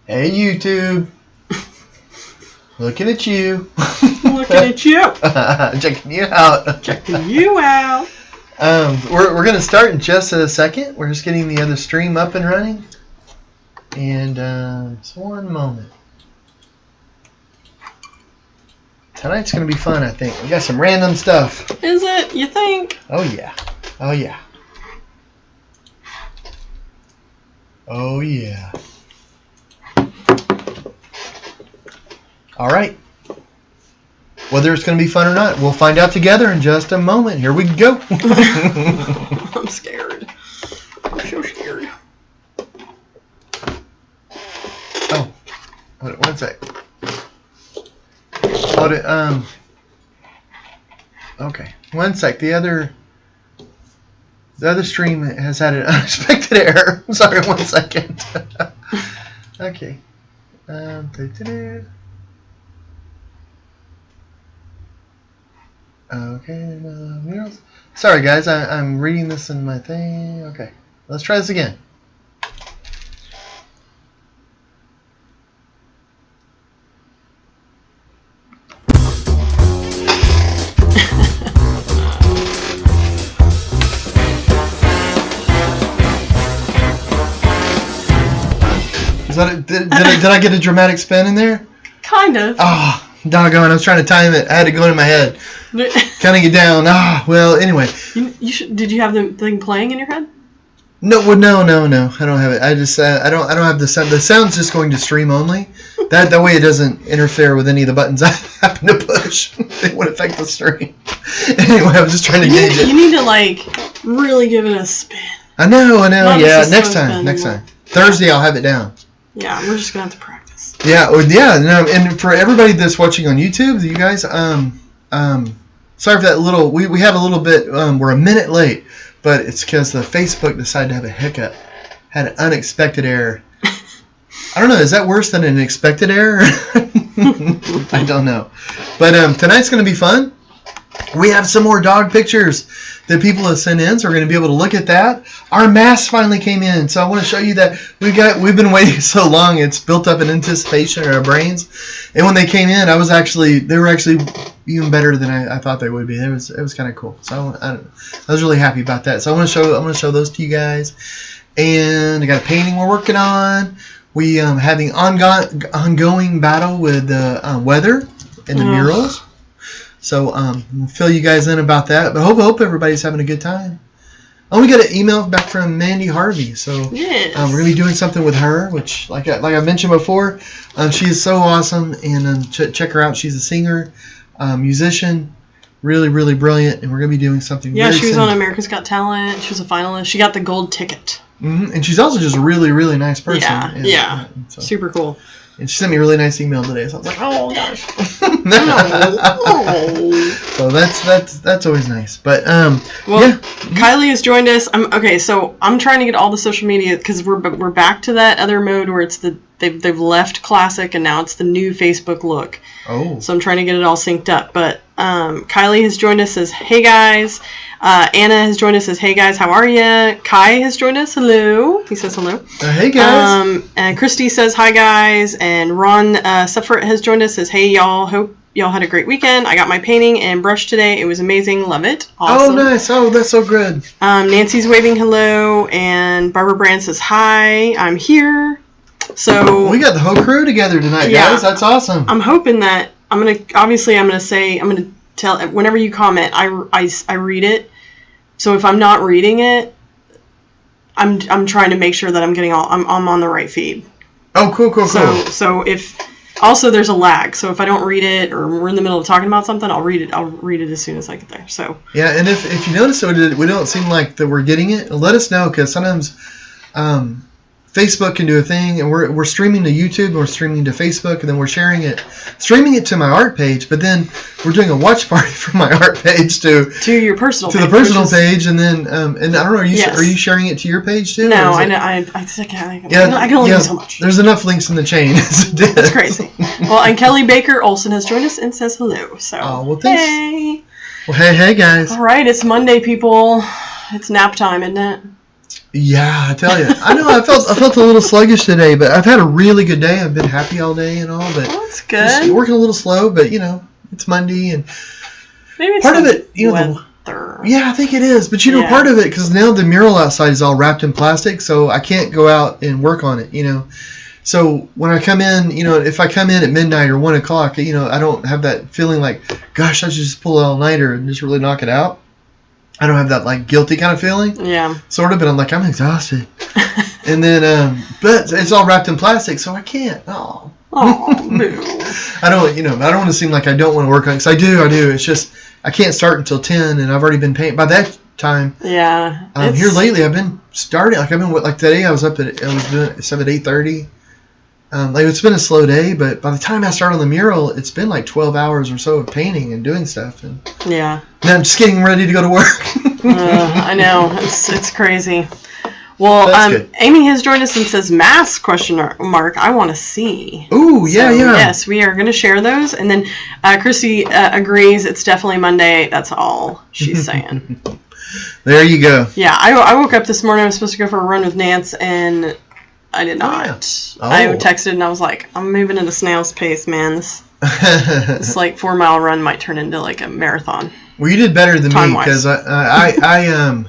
Hey, YouTube. Looking at you. Looking at you. Checking you out. Checking you out. We're going to start in just a second. We're just getting the other stream up and running. And just one moment. Tonight's going to be fun, I think. We got some random stuff. Is it? You think? Oh, yeah. Oh, yeah. Oh, yeah. All right. Whether it's going to be fun or not, we'll find out together in just a moment. Here we go. I'm scared. I'm so scared. Oh, one sec. Hold it. Okay, one sec. The other stream has had an unexpected error. Sorry, 1 second. Okay. Okay, Murals. Sorry, guys. I'm reading this in my thing. Okay, let's try this again. Is that did I get a dramatic spin in there? Kind of. Oh, doggone. I was trying to time it. I had to go in my head. Counting it down. Well, anyway. Did you have the thing playing in your head? No. I don't have it. I just I don't have the sound. The sound's just going to stream only. That way it doesn't interfere with any of the buttons I happen to push. It would affect the stream. Anyway, I was just trying to gauge it. You need to really give it a spin. I know. Not Yeah, next time. Thursday I'll have it down. Yeah, we're just gonna have to practice. Yeah. No, and for everybody that's watching on YouTube, you guys, sorry for that little. We have a little bit. We're a minute late, but it's because the Facebook decided to have a hiccup, had an unexpected error. I don't know. Is that worse than an expected error? I don't know. But tonight's going to be fun. We have some more dog pictures that people have sent in, so we're going to be able to look at that. Our masks finally came in, so I want to show you that we've been waiting so long. It's built up in anticipation in our brains, and when they came in, they were actually even better than I thought they would be. It was kind of cool. So I was really happy about that. So I'm going to show those to you guys, and I got a painting we're working on. We having ongoing battle with the weather and the murals. So we'll fill you guys in about that. But hope everybody's having a good time. Oh, we got an email back from Mandy Harvey. So yes. We're going to be doing something with her, which, like I mentioned before, she is so awesome. And check her out. She's a singer, musician, really, really brilliant. And we're going to be doing something. Yeah, she was on America's Got Talent. She was a finalist. She got the gold ticket. Mm-hmm. And she's also just a really, really nice person. Yeah. So. Super cool. And she sent me a really nice email today, so I was like, "Oh gosh." So that's always nice. But yeah. Kylie has joined us. So I'm trying to get all the social media because we're back to that other mode where it's they've left Classic and now it's the new Facebook look. Oh. So I'm trying to get it all synced up. But Kylie has joined us as "Hey guys." Anna has joined us as "Hey guys, how are ya?" Kai has joined us. Hello. He says hello. Hey guys. And Christy says hi guys. And Ron Suffert has joined us as "Hey y'all, hope y'all had a great weekend. I got my painting and brush today. It was amazing. Love it. Awesome." Oh nice. Oh, that's so good. Nancy's waving hello. And Barbara Brand says hi. I'm here. So we got the whole crew together tonight, guys. That's awesome. I'm hoping that I'm gonna tell whenever you comment, I read it. So if I'm not reading it, I'm trying to make sure that I'm on the right feed. Oh, cool. So if also there's a lag. So if I don't read it or we're in the middle of talking about something, I'll read it as soon as I get there. So yeah, and if you notice that we don't seem like that we're getting it, let us know because sometimes Facebook can do a thing, and we're streaming to YouTube, and we're streaming to Facebook, and then we're streaming it to my art page, but then we're doing a watch party from my art page to your personal to page, the personal page, and then and I don't know, are you sharing it to your page too? No, I know. I can only do so much. There's enough links in the chain. That's crazy. Well, and Kelly Baker Olson has joined us and says hello. So well, thanks. Hey. Well, hey guys. All right, it's Monday, people. It's nap time, isn't it? Yeah, I tell you. I know I felt a little sluggish today, but I've had a really good day. I've been happy all day and all, but that's good. Just working a little slow, but it's Monday and maybe it's part of it, weather. Yeah, I think it is. But part of it, because now the mural outside is all wrapped in plastic, so I can't go out and work on it. So when I come in, if I come in at midnight or 1 o'clock, I don't have that feeling like, gosh, I should just pull an all-nighter and just really knock it out. I don't have that like guilty kind of feeling. Yeah. Sort of, but I'm like, I'm exhausted. And then, but it's all wrapped in plastic, so I can't. Oh, no. I don't want to seem like I don't want to work on it, because I do. It's just, I can't start until 10, and I've already been painting. By that time, yeah. Here lately, I've been starting, like today, I was doing it at 8:30. It's been a slow day, but by the time I start on the mural, it's been like 12 hours or so of painting and doing stuff. And yeah. Now I'm just getting ready to go to work. I know. It's crazy. Well, Amy has joined us and says, "Mask?" I want to see. Ooh, yeah, yeah. Yes, we are going to share those. And then Chrissy agrees it's definitely Monday. That's all she's saying. There you go. Yeah, I woke up this morning. I was supposed to go for a run with Nance, and I did not. Oh, yeah. I texted and I was like, I'm moving at a snail's pace, man. This like 4-mile run might turn into like a marathon. Well, you did better than me, because I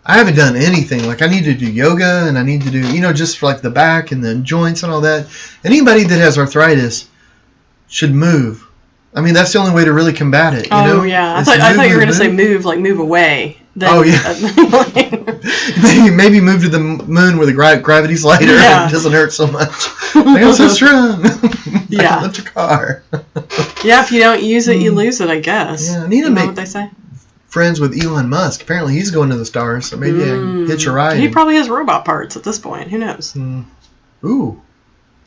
haven't done anything. Like, I need to do yoga, and I need to do, just for like the back and the joints and all that. Anybody that has arthritis should move. I mean, that's the only way to really combat it. Oh, yeah. I thought you were going to say move, like move away. Then, yeah. maybe move to the moon where the gravity's lighter and it doesn't hurt so much. Like, I'm so strong. Yeah. I can lift a car. Yeah, if you don't use it, you lose it, I guess. Yeah, I need to make what they say. Friends with Elon Musk. Apparently, he's going to the stars, so maybe I can hitch a ride. He probably has robot parts at this point. Who knows? Ooh.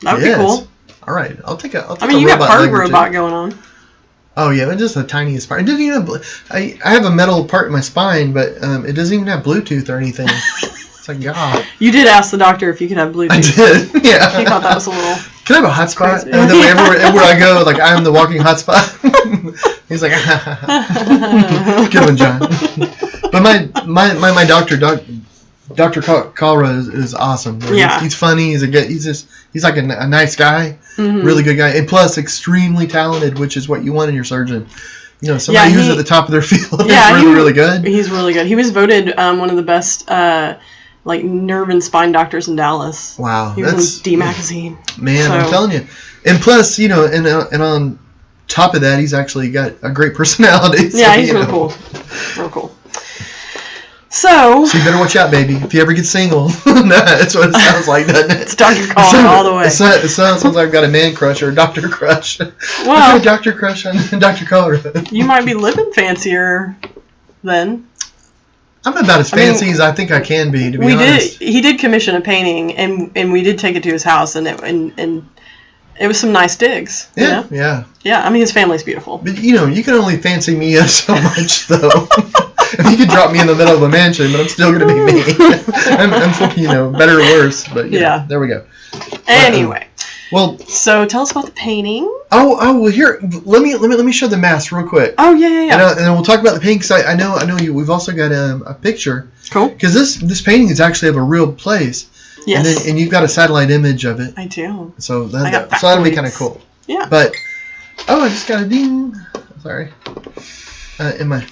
That would be cool. All right. I'll take a you got part of robot going on. Oh, yeah, but just the tiniest part. It doesn't even have, I have a metal part in my spine, but it doesn't even have Bluetooth or anything. It's like, God. You did ask the doctor if you could have Bluetooth. I did, yeah. He thought that was a little... Can I have a hotspot? And then everywhere I go, like, I'm the walking hotspot. He's like, good one, John. But my doctor, Dr. Kalra is awesome. Yeah. He's funny. He's like a nice guy, really good guy, and plus extremely talented, which is what you want in your surgeon. Somebody who's at the top of their field. Yeah, is really good. He's really good. He was voted one of the best like nerve and spine doctors in Dallas. Wow, he was in D Magazine. Man, I'm telling you. And plus, and on top of that, he's actually got a great personality. Yeah, he's really cool. Real cool. So you better watch out, baby. If you ever get single, that's what it sounds like, doesn't it? It's Dr. Collar all the way. It sounds like I've got a man crush or a doctor crush. Well, I've got a doctor crush on Dr. Collar. You might be living fancier then. I'm about as fancy as I think I can be, to be honest. He did commission a painting, and we did take it to his house, and it was some nice digs. Yeah, yeah. Yeah, I mean, his family's beautiful. But, you can only fancy me up so much, though. You could drop me in the middle of a mansion, but I'm still going to be me. I'm better or worse, but yeah, there we go. Anyway. Well, so tell us about the painting. Oh, well, here, let me show the mask real quick. Oh, yeah. And then we'll talk about the painting, because I know you. We've also got a picture. Cool. Because this painting is actually of a real place. Yes. And you've got a satellite image of it. I do. So that'll be kind of cool. Yeah. But I just got a ding. Sorry. My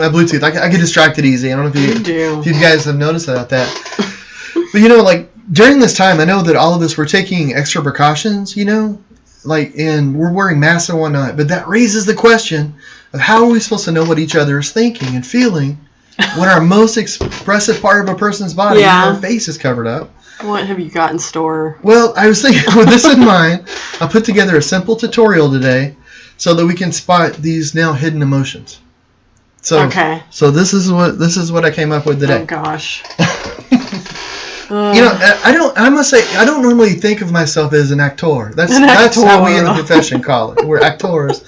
Bluetooth. I get distracted easy. I don't know if you guys have noticed that. But like during this time, I know that all of us were taking extra precautions. And we're wearing masks and whatnot. But that raises the question of how are we supposed to know what each other is thinking and feeling when our most expressive part of a person's body, our face, is covered up. What have you got in store? Well, I was thinking, with this in mind, I put together a simple tutorial today so that we can spot these now hidden emotions. So this is what I came up with today. Oh gosh. I must say, I don't normally think of myself as an actor. That's how we in the profession call it. We're actors.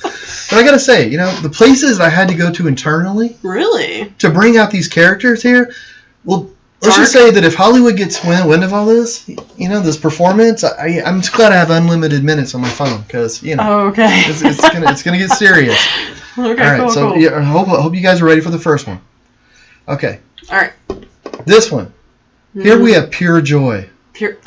But I gotta say, the places I had to go to internally, really, to bring out these characters here. Well, let's just say that if Hollywood gets wind of all this, this performance, I'm just glad I have unlimited minutes on my phone, because Oh, okay. it's gonna get serious. Okay, all right, cool. So cool. I hope you guys are ready for the first one. Okay. All right. This one. Here we have pure joy.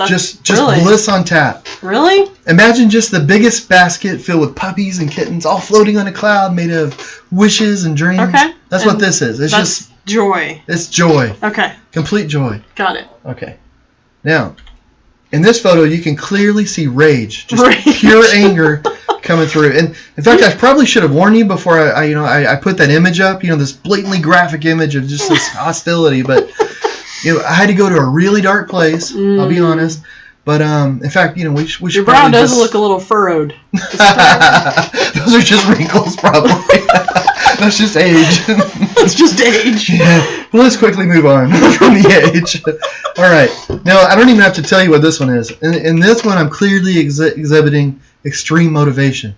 Just really? Bliss on tap. Really? Imagine just the biggest basket filled with puppies and kittens, all floating on a cloud made of wishes and dreams. Okay. That's what this is. It's just joy. It's joy. Okay. Complete joy. Got it. Okay. Now, in this photo, you can clearly see rage, just Rage. pure anger coming through. And in fact, I probably should have warned you before I put that image up. This blatantly graphic image of just this hostility, but. I had to go to a really dark place. I'll be honest, but in fact, we should. Your brow does look a little furrowed. Those are just wrinkles, probably. That's just age. That's just age. Yeah. Well, let's quickly move on from the age. All right. Now, I don't even have to tell you what this one is. In this one, I'm clearly exhibiting extreme motivation.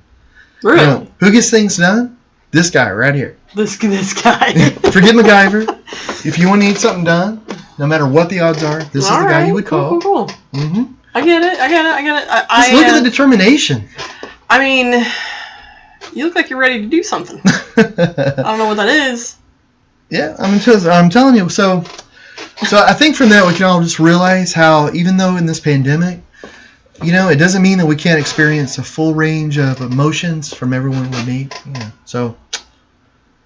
Really? Who gets things done? This guy right here. This guy. Forget MacGyver. If you want to need something done, no matter what the odds are, this is the guy you would call. Cool. Mm-hmm. I get it. Just look at the determination. I mean, you look like you're ready to do something. I don't know what that is. Yeah, I'm telling you. So I think from that we can all just realize how, even though in this pandemic, it doesn't mean that we can't experience a full range of emotions from everyone we meet. So.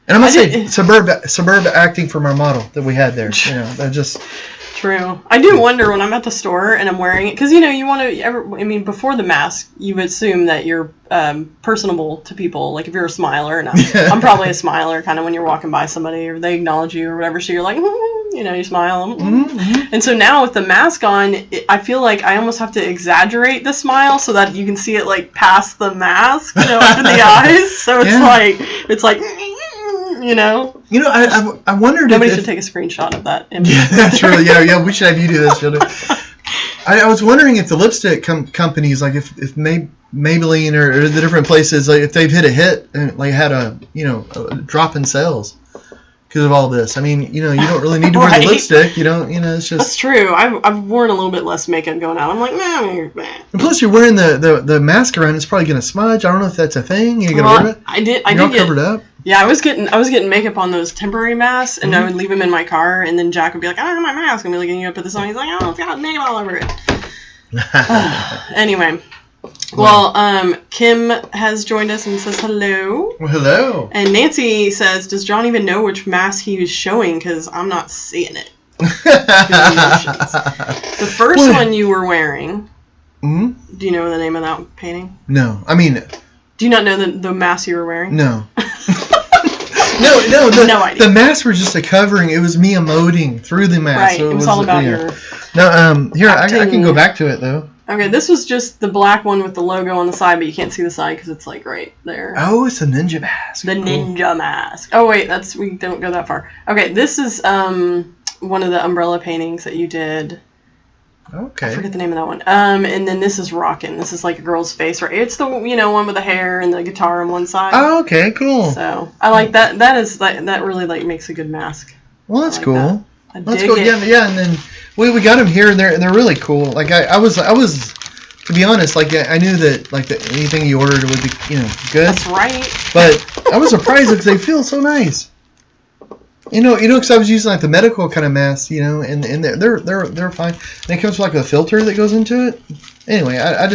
And I'm going to say suburb acting from our model that we had there. That just... True. I do wonder when I'm at the store and I'm wearing it, because, you want to, before the mask, you would assume that you're personable to people. Like, if you're a smiler, and I'm probably a smiler, kind of when you're walking by somebody or they acknowledge you or whatever, so you're like, you smile. Mm-hmm. And so now with the mask on, I feel like I almost have to exaggerate the smile so that you can see it, like, past the mask, under the eyes. So it's like... I wondered Nobody should take a screenshot of that image. Yeah, that's really, yeah, we should have you do this, Sheldon. I was wondering if the lipstick companies, like if Maybelline or the different places, like if they've hit a hit and like had a drop in sales because of all this. You don't really need to wear the lipstick. It's just... That's true. I've worn a little bit less makeup going out. I'm like, nah. And plus, you're wearing the mask around. It's probably gonna smudge. I don't know if that's a thing. You gotta wear it. I did covered up. Yeah, I was getting makeup on those temporary masks, and I would leave them in my car, and then Jack would be like, I don't have my mask. I'm looking, put this on. He's like, oh, it's got makeup all over it. Anyway. Well, Kim has joined us and says hello. Well, hello. And Nancy says, does John even know which mask he was showing? Because I'm not seeing it. The first one you were wearing, do you know the name of that painting? No. Do you not know the mask you were wearing? No. No idea. The masks were just a covering. It was me emoting through the mask. Right, so it was all about your... No, here, I can go back to it, though. Okay, this was just the black one with the logo on the side, but you can't see the side because it's, like, right there. Oh, it's a ninja mask. The ninja mask. Oh, wait, we don't go that far. Okay, this is one of the umbrella paintings that you did. Okay. I forget the name of that one. And then this is Rockin'. This is like a girl's face, right? It's the one with the hair and the guitar on one side. Oh, okay, cool. So I like that. That really like makes a good mask. Well, that's cool. That's cool. Yeah, and then we got them here, and they're really cool. Like I was to be honest, like I knew that anything you ordered would be good. That's right. But I was surprised because they feel so nice. Because I was using like the medical kind of masks, and they're fine. And it comes with like a filter that goes into it. Anyway, I'm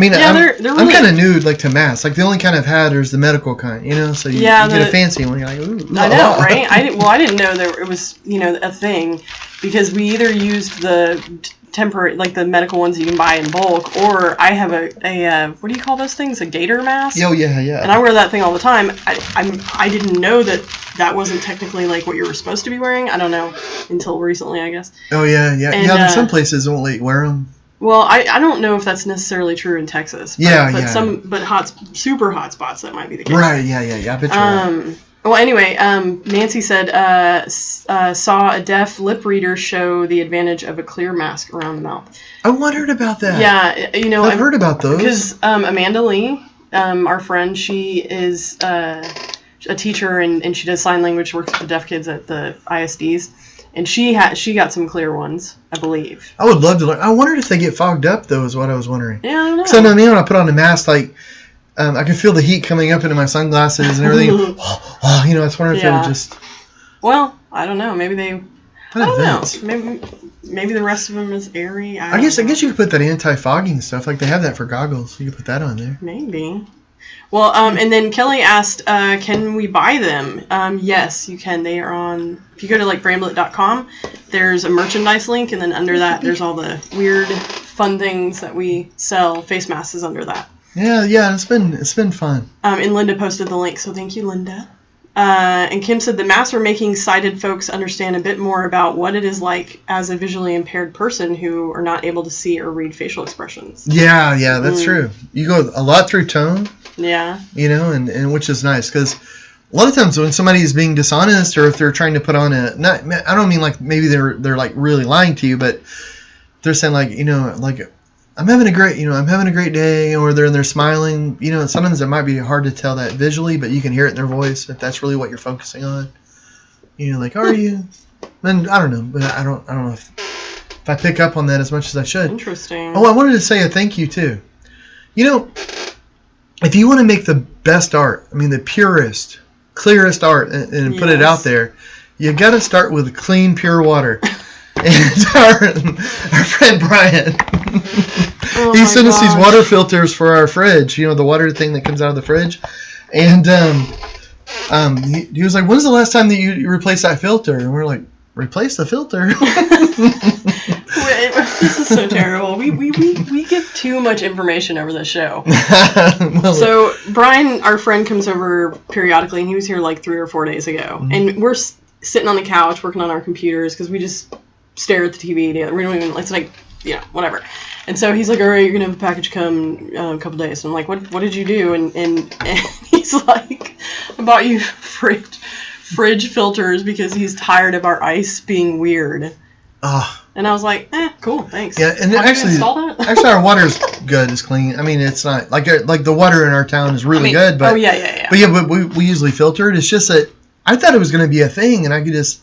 kind of new to masks. Like the only kind I've had is the medical kind, So you get a fancy one. You're like, ooh. I know, right? I didn't know it was a thing because we either used the temporary, like the medical ones you can buy in bulk, or I have a what do you call those things? A gator mask? Oh yeah. And I wear that thing all the time. I didn't know that wasn't technically like what you were supposed to be wearing. I don't know until recently, I guess. Oh yeah. And some places won't let you wear them. Well, I don't know if that's necessarily true in Texas. But super hot spots that might be the case. Right. Yeah. I bet you're right. Well, anyway, Nancy said saw a deaf lip reader show the advantage of a clear mask around the mouth. I wondered about that. Yeah, I've heard about those. Because Amanda Lee, our friend, she is a teacher and she does sign language, works with the deaf kids at the ISDs, and she got some clear ones, I believe. I would love to learn. I wondered if they get fogged up, though, is what I was wondering. Yeah, I don't know. Because I know when I put on a mask, like, I can feel the heat coming up into my sunglasses and everything. I was wondering if it would just... Well, I don't know. Maybe they... I don't know. Maybe maybe the rest of them is airy. I guess you could put that anti-fogging stuff. Like they have that for goggles. You could put that on there. Maybe. Well, and then Kelly asked, can we buy them? Yes, you can. They are on, if you go to like Bramblett.com, there's a merchandise link, and then under that there's all the weird, fun things that we sell. Face masks is under that. Yeah, it's been fun. And Linda posted the link, so thank you, Linda. And Kim said the masks are making sighted folks understand a bit more about what it is like as a visually impaired person who are not able to see or read facial expressions. Yeah, that's true. You go a lot through tone. Yeah. You know, and which is nice because a lot of times when somebody is being dishonest or if they're trying to put on I don't mean like maybe they're like really lying to you, but they're saying like, you know, like I'm having a great day, or they're smiling, you know, and sometimes it might be hard to tell that visually, but you can hear it in their voice if that's really what you're focusing on. You know, like, how are you? And I don't know, but I don't know if I pick up on that as much as I should. Interesting. Oh, I wanted to say a thank you too. You know, if you want to make the best art, I mean the purest, clearest art, and put it out there, you got to start with clean, pure water. And our friend Brian, he sent us these water filters for our fridge. You know, the water thing that comes out of the fridge. And he was like, "When's the last time that you replaced that filter?" And we're like, "Replace the filter?" This is so terrible. We give too much information over the show. Well, so Brian, our friend, comes over periodically, and he was here like 3 or 4 days ago. Mm-hmm. And we're sitting on the couch working on our computers because we just stare at the TV together. We don't even, it's like, yeah, whatever. And so he's like, all right, you're going to have a package come in a couple days. And I'm like, what did you do? And he's like, I bought you fridge filters because he's tired of our ice being weird. And I was like, cool, thanks. Yeah, and actually our water's good. It's clean. I mean, it's not, like the water in our town is really good. But, But we usually filter it. It's just that I thought it was going to be a thing, and I could just,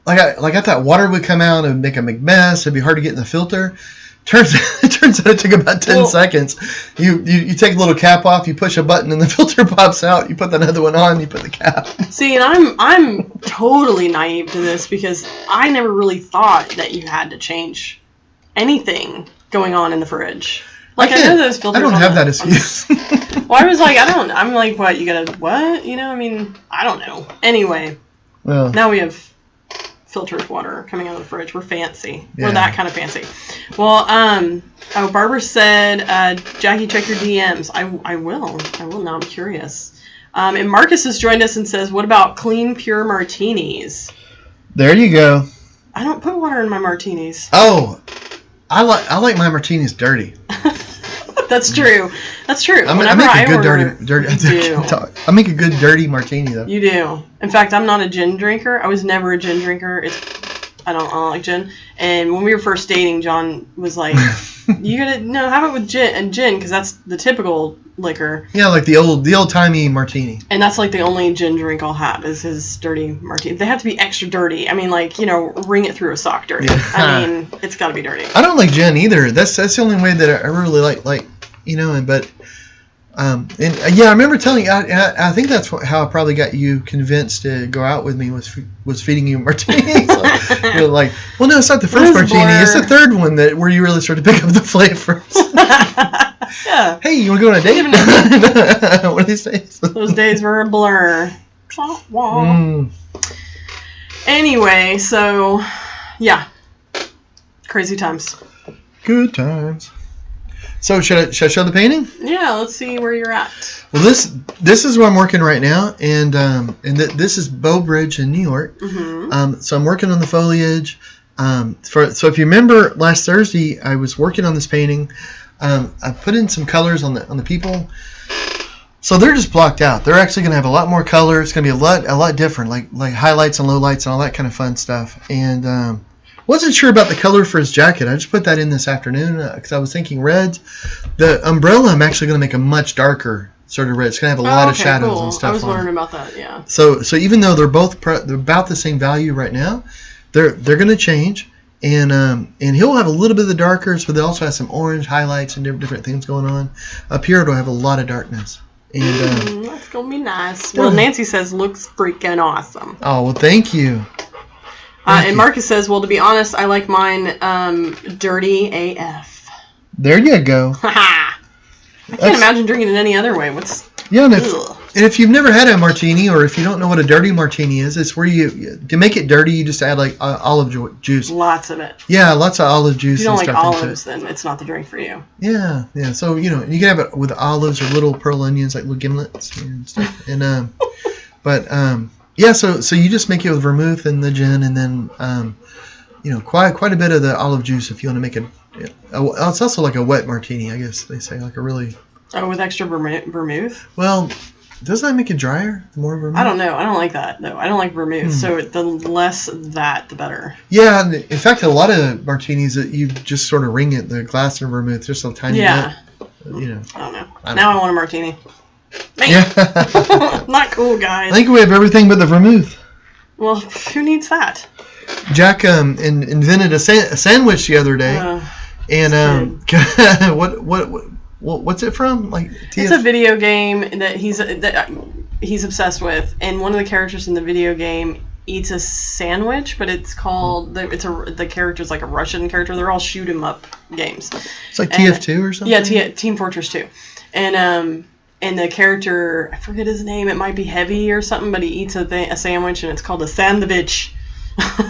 I thought water would come out and make a big mess. It'd be hard to get in the filter. Turns out it took about 10 seconds. You take a little cap off, you push a button, and the filter pops out. You put another one on, you put the cap. See, and I'm totally naive to this because I never really thought that you had to change anything going on in the fridge. Like, I know those filters. I don't have that excuse. Well, I was like, I'm like, what? You gotta, what? You know, I mean, I don't know. Anyway, now we have filtered water coming out of the fridge. We're fancy. Yeah. We're that kind of fancy. Well, Barbara said, Jackie, check your DMs. I will now. I'm curious. And Marcus has joined us and says, what about clean, pure martinis? There you go. I don't put water in my martinis. Oh, I like my martinis dirty. That's true. I make a good dirty. I make a good dirty martini though. You do. In fact, I'm not a gin drinker. I was never a gin drinker. I don't like gin. And when we were first dating, John was like, "You gotta have it with gin because that's the typical liquor." Yeah, like the old timey martini. And that's like the only gin drink I'll have is his dirty martini. They have to be extra dirty. I mean, like, wring it through a sock dirty. Yeah. I mean, it's got to be dirty. I don't like gin either. That's the only way that I really like. I remember telling you, I think that's how I probably got you convinced to go out with me was feeding you martinis. You're like, well, no, it's not the first martini, it's the third one where you really start to pick up the flavors. Yeah. Hey, you want to go on a date? One of these days. Those days were a blur. Anyway, so yeah, crazy times. Good times. So should I show the painting? Yeah, let's see where you're at. Well, this is where I'm working right now, and this is Bow Bridge in New York. Mm-hmm. So I'm working on the foliage. So if you remember last Thursday, I was working on this painting. I put in some colors on the people. So they're just blocked out. They're actually going to have a lot more color. It's going to be a lot different, like highlights and lowlights and all that kind of fun stuff. And wasn't sure about the color for his jacket. I just put that in this afternoon because I was thinking reds. The umbrella I'm actually going to make a much darker sort of red. It's going to have a lot of shadows and stuff. I was learning about that, yeah. So even though they're both they're about the same value right now, they're going to change. And he'll have a little bit of the darkers, but they also have some orange highlights and different things going on. Up here it'll have a lot of darkness. And that's going to be nice. Well, Nancy says looks freaking awesome. Oh, well, thank you. And Marcus says, well, to be honest, I like mine dirty AF. There you go. I can't imagine drinking it any other way. And if you've never had a martini, or if you don't know what a dirty martini is, it's where to make it dirty, you just add like olive juice. Lots of it. Yeah, lots of olive juice. If you don't like olives, then it's not the drink for you. Yeah. So you can have it with olives or little pearl onions, like little gimlets and stuff. And yeah. So you just make it with vermouth and the gin, and then quite a bit of the olive juice if you want to make it. It's also like a wet martini, I guess they say, like a really. Oh, with extra vermouth? Well, doesn't that make it drier? The more vermouth? I don't know. I don't like that, though. I don't like vermouth. So the less that, the better. Yeah. And in fact, a lot of martinis, that you just sort of ring it, the glass of vermouth, just a tiny bit. I don't know. I want a martini. Yeah. Not cool, guys. I think we have everything but the vermouth. Well, who needs that? Jack invented a sandwich the other day. And what's it from? Like it's a video game that he's obsessed with, and one of the characters in the video game eats a sandwich, but it's called the character's like a Russian character. They're all shoot 'em up games. It's like TF2 or something. Yeah, Team Fortress 2, and the character, I forget his name. It might be Heavy or something, but he eats a sandwich, and it's called a sandwich.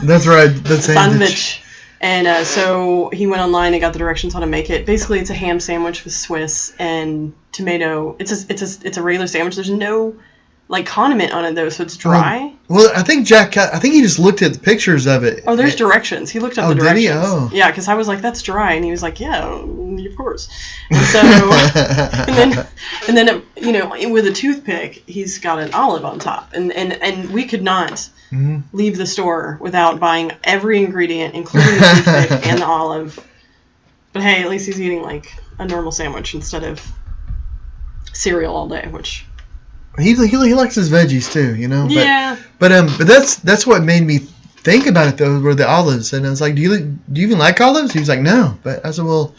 That's right. That's sandwich. And so he went online and got the directions how to make it. Basically, it's a ham sandwich with Swiss and tomato. It's a regular sandwich. There's no like condiment on it though, so it's dry. Well, I think he just looked at the pictures of it. Oh, there's directions. He looked up the directions. Did he? Oh. Yeah, because I was like, that's dry, and he was like, yeah, of course. And so, and then with a toothpick, he's got an olive on top, and we could not. Mm-hmm. Leave the store without buying every ingredient, including the toothpick and the olive. But hey, at least he's eating like a normal sandwich instead of cereal all day, which he likes his veggies too, Yeah. But that's what made me think about it though, were the olives. And I was like, do you even like olives? He was like, no. But I said, well,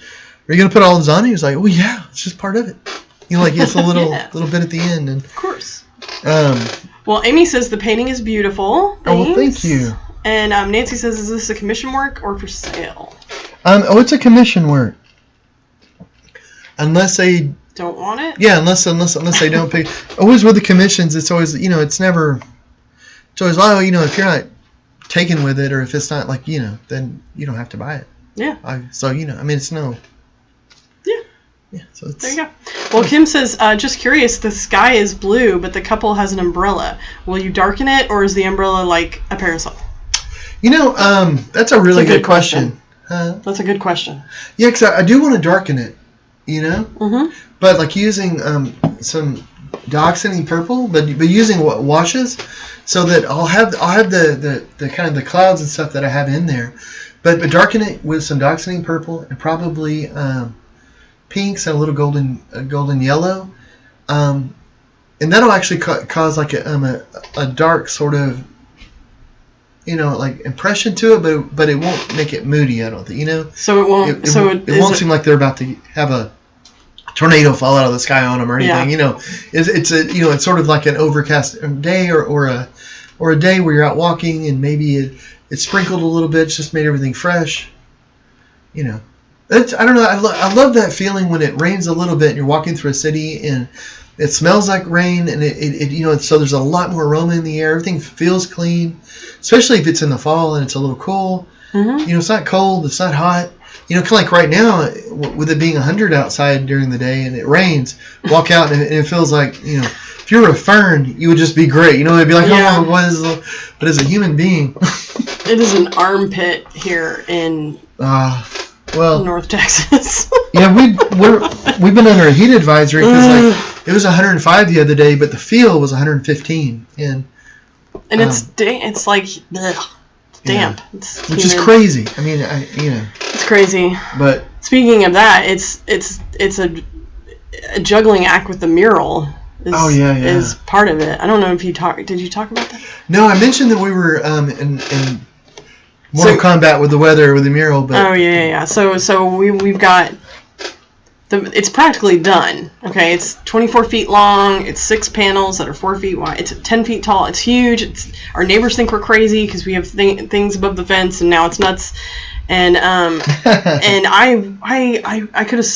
are you gonna put olives on it? He was like, oh yeah, it's just part of it. Like it's a little little bit at the end. And of course. Well, Amy says the painting is beautiful. Thanks. Oh, well, thank you. And Nancy says, is this a commission work or for sale? It's a commission work. Unless they don't want it? Yeah, unless they don't pay. Always with the commissions, it's always, it's never, it's always, if you're not taken with it, or if it's not like, then you don't have to buy it. Yeah. It's no. Yeah, so there you go. Well, Kim says, just curious, the sky is blue, but the couple has an umbrella. Will you darken it, or is the umbrella like a parasol? That's a really good question. That's a good question. Yeah, because I do want to darken it, Mm-hmm. But like using some dioxazine purple, but using washes, so that I'll have the kind of the clouds and stuff that I have in there, but darken it with some dioxazine purple and probably pinks and a little golden yellow, and that'll actually cause like a dark sort of like impression to it, but it won't make it moody, I don't think, So it won't. It won't seem like they're about to have a tornado fall out of the sky on them or anything. Yeah. It's sort of like an overcast day or a day where you're out walking and maybe it sprinkled a little bit, just made everything fresh. I don't know. I love that feeling when it rains a little bit and you're walking through a city and it smells like rain and it so there's a lot more aroma in the air. Everything feels clean, especially if it's in the fall and it's a little cool. Mm-hmm. It's not cold, it's not hot. Kind of like right now with it being 100 outside during the day and it rains. Walk out and it feels like if you were a fern, you would just be great. It'd be like but as a human being, it is an armpit here in. North Texas. Yeah, we've been under a heat advisory because it was 105 the other day, but the feel was 115, and it's like ugh, it's damp. Yeah. Which is crazy. It's crazy. But speaking of that, it's a juggling act with the mural. Is part of it. I don't know if you did you talk about that? No, I mentioned that we were in Mortal Kombat with the weather with the mural, but yeah. So we've got it's practically done. Okay, it's 24 feet long. It's 6 panels that are 4 feet wide. It's 10 feet tall. It's huge. Our neighbors think we're crazy because we have things above the fence, and now it's nuts. And and I could have.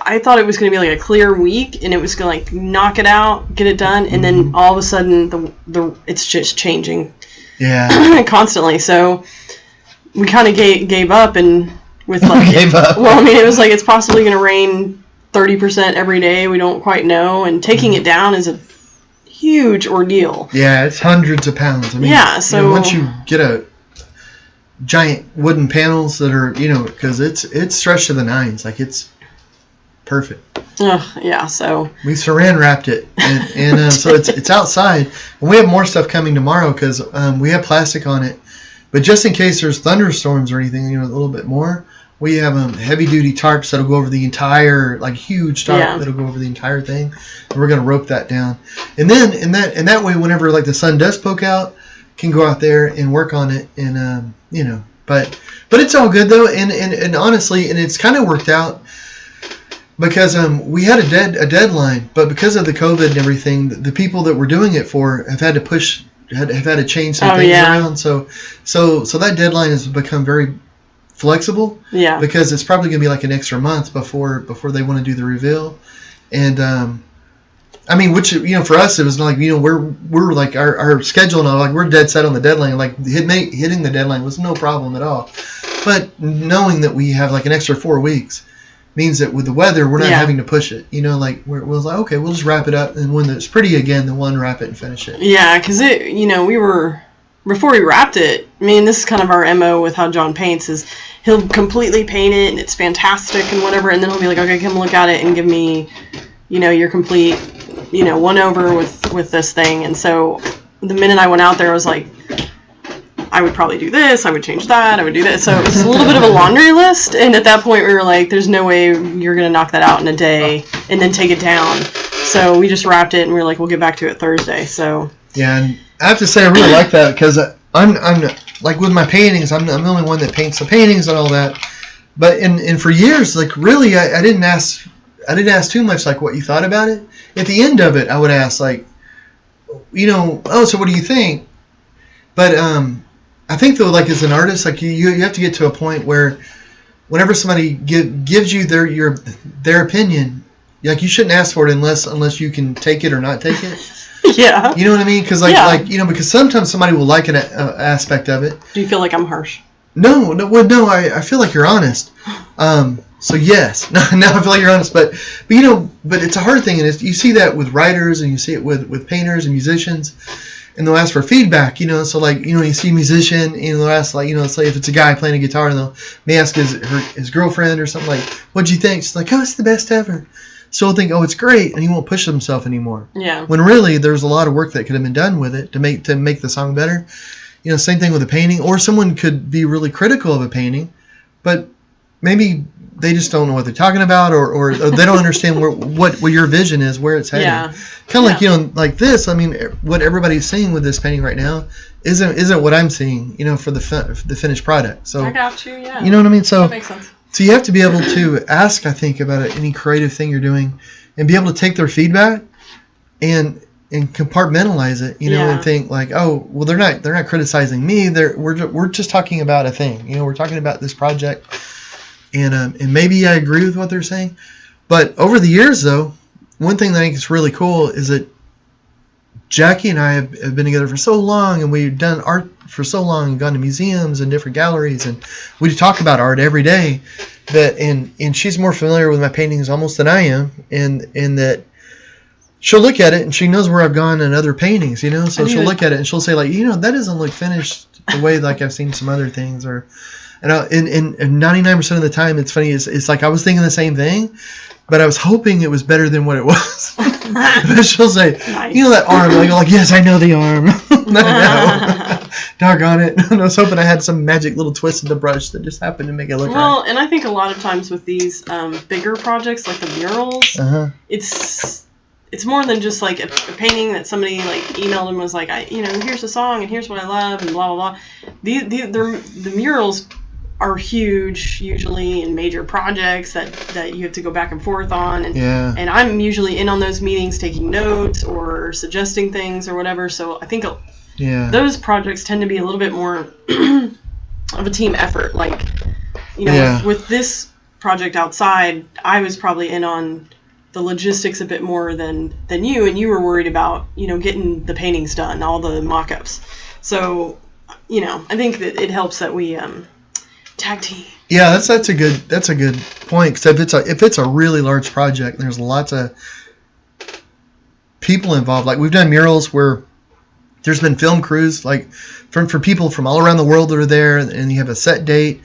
I thought it was going to be like a clear week, and it was going to like knock it out, get it done, and then all of a sudden the it's just changing. Yeah. Constantly. So we kind of gave up, and with like gave up. Well, I mean, it was like it's possibly going to rain 30% every day. We don't quite know, and taking it down is a huge ordeal. Yeah, it's hundreds of pounds. I mean, yeah. So once you get a giant wooden panels that are, because it's stretched to the nines, like it's perfect. Yeah, so we saran wrapped it, and so it's outside, and we have more stuff coming tomorrow because we have plastic on it, but just in case there's thunderstorms or anything, a little bit more, we have heavy duty tarps that'll go over the entire, like huge tarp that'll go over the entire thing, and we're gonna rope that down, and then in that way, whenever like the sun does poke out, can go out there and work on it, and but it's all good though, and honestly, and it's kind of worked out. Because we had a deadline, but because of the COVID and everything, the people that we're doing it for have had to change some things around. So that deadline has become very flexible. Yeah. Because it's probably going to be like an extra month before they want to do the reveal, and I mean, which for us it was like we're like our schedule now, like we're dead set on the deadline. Like hitting the deadline was no problem at all, but knowing that we have like an extra 4 weeks means that with the weather, we're not having to push it. Like we're like, okay, we'll just wrap it up, and when it's pretty again, then we'll unwrap it and finish it. Yeah, because we were, before we wrapped it, I mean, this is kind of our MO with how John paints, is he'll completely paint it, and it's fantastic and whatever, and then he'll be like, okay, come look at it and give me, your complete, one over with this thing. And so the minute I went out there, I was like, I would probably do this, I would change that, I would do this. So it was a little bit of a laundry list, and at that point we were like, there's no way you're going to knock that out in a day and then take it down. So we just wrapped it, and we were like, we'll get back to it Thursday. So yeah, and I have to say I really like that, because I'm like with my paintings, I'm the only one that paints the paintings and all that. But and for years, like really, I didn't ask too much like what you thought about it. At the end of it, I would ask like, oh, so what do you think? But I think though, like as an artist, like you have to get to a point where whenever somebody gives you their opinion, like you shouldn't ask for it unless you can take it or not take it. Yeah. You know what I mean? Because because sometimes somebody will like an aspect of it. Do you feel like I'm harsh? No. I feel like you're honest. So yes, now I feel like you're honest, but it's a hard thing, and you see that with writers, and you see it with painters and musicians. And they'll ask for feedback, so like, you see a musician, and they'll ask like, say if it's a guy playing a guitar, and may ask his girlfriend or something like, what'd you think? She's like, oh, it's the best ever. So he'll think, oh, it's great, and he won't push himself anymore. Yeah. When really there's a lot of work that could have been done with it to make the song better. Same thing with a painting, or someone could be really critical of a painting, but maybe they just don't know what they're talking about, or they don't understand what your vision is, where it's headed. Yeah. Kind of like, like this. I mean, what everybody's seeing with this painting right now isn't what I'm seeing, for the finished product. So I got you, yeah. You know what I mean? So that makes sense. So you have to be able to ask, I think, about any creative thing you're doing, and be able to take their feedback and compartmentalize it, and think like, oh, well, they're not criticizing me. We're just talking about a thing. We're talking about this project. And maybe I agree with what they're saying. But over the years, though, one thing that I think is really cool is that Jackie and I have been together for so long, and we've done art for so long and gone to museums and different galleries, and we talk about art every day. And she's more familiar with my paintings almost than I am, and that she'll look at it and she knows where I've gone in other paintings, So she'll look at it and she'll say like, that doesn't look finished the way like I've seen some other things, or. And 99% of the time, it's funny. It's like I was thinking the same thing, but I was hoping it was better than what it was. She'll say, nice. That arm. Like yes, I know the arm. No. Doggone it. I was hoping I had some magic little twist of the brush that just happened to make it look right. Well, and I think a lot of times with these bigger projects like the murals, it's more than just like a painting that somebody like emailed and was like, here's a song and here's what I love and blah blah blah. The murals are huge, usually in major projects that you have to go back and forth on. And I'm usually in on those meetings taking notes or suggesting things or whatever. So I think those projects tend to be a little bit more of a team effort. Like, with this project outside, I was probably in on the logistics a bit more than you, and you were worried about, getting the paintings done, all the mock-ups. So, I think that it helps that we tag team. Yeah, that's a good point, because if it's a really large project, there's lots of people involved. Like, we've done murals where there's been film crews, like for people from all around the world that are there, and you have a set date.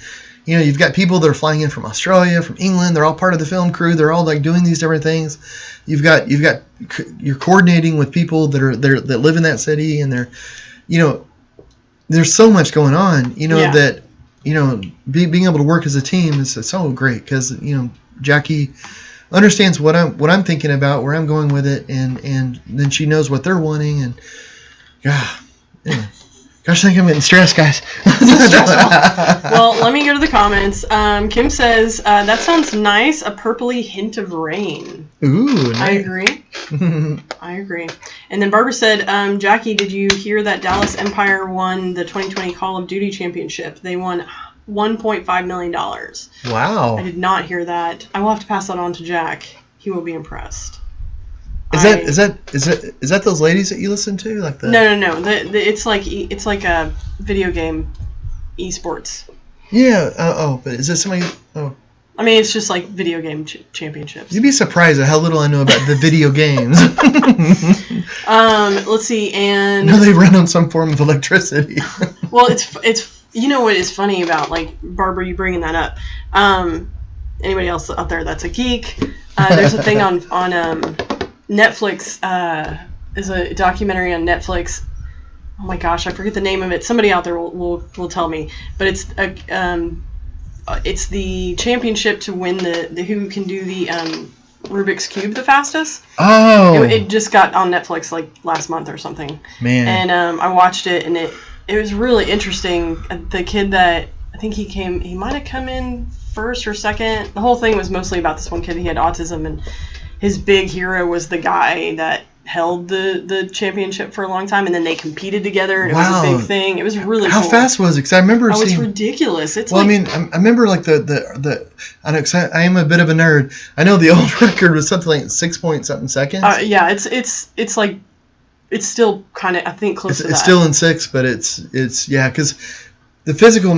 You've got people that are flying in from Australia, from England. They're all part of the film crew. They're all like doing these different things. You're coordinating with people that live in that city, and there's so much going on. That being able to work as a team is so great, because Jackie understands what I'm thinking about, where I'm going with it, and then she knows what they're wanting, and Gosh, I think I'm getting stressed, guys. Well, let me go to the comments. Kim says, that sounds nice, a purpley hint of rain. Ooh, nice. I agree. I agree. And then Barbara said, Jackie, did you hear that Dallas Empire won the 2020 Call of Duty Championship? They won $1.5 million. Wow. I did not hear that. I will have to pass that on to Jack. He will be impressed. Is that those ladies that you listen to? Like the No. It's like a video game, esports. Yeah. But is it somebody? Oh. I mean, it's just like video game championships. You'd be surprised at how little I know about the video games. Let's see, and no, they run on some form of electricity. Well, it's what is funny about, like, Barbara, you bringing that up. Anybody else out there that's a geek? There's a thing on Netflix, is a documentary on Netflix. Oh my gosh, I forget the name of it. Somebody out there will tell me. But it's the championship to win the who can do the Rubik's Cube the fastest. Oh. It just got on Netflix like last month or something. Man. And I watched it, and it was really interesting. The kid that I think he might have come in first or second. The whole thing was mostly about this one kid. He had autism, and his big hero was the guy that held the championship for a long time, and then they competed together, and it was a big thing. It was really cool. How fast was it? Because I remember seeing... it's ridiculous. It's I remember like the I know, 'cause I am a bit of a nerd. I know the old record was something like 6-point-something seconds. Yeah, it's like, it's still kind of, I think, close to that. It's still in 6, but it's because the physical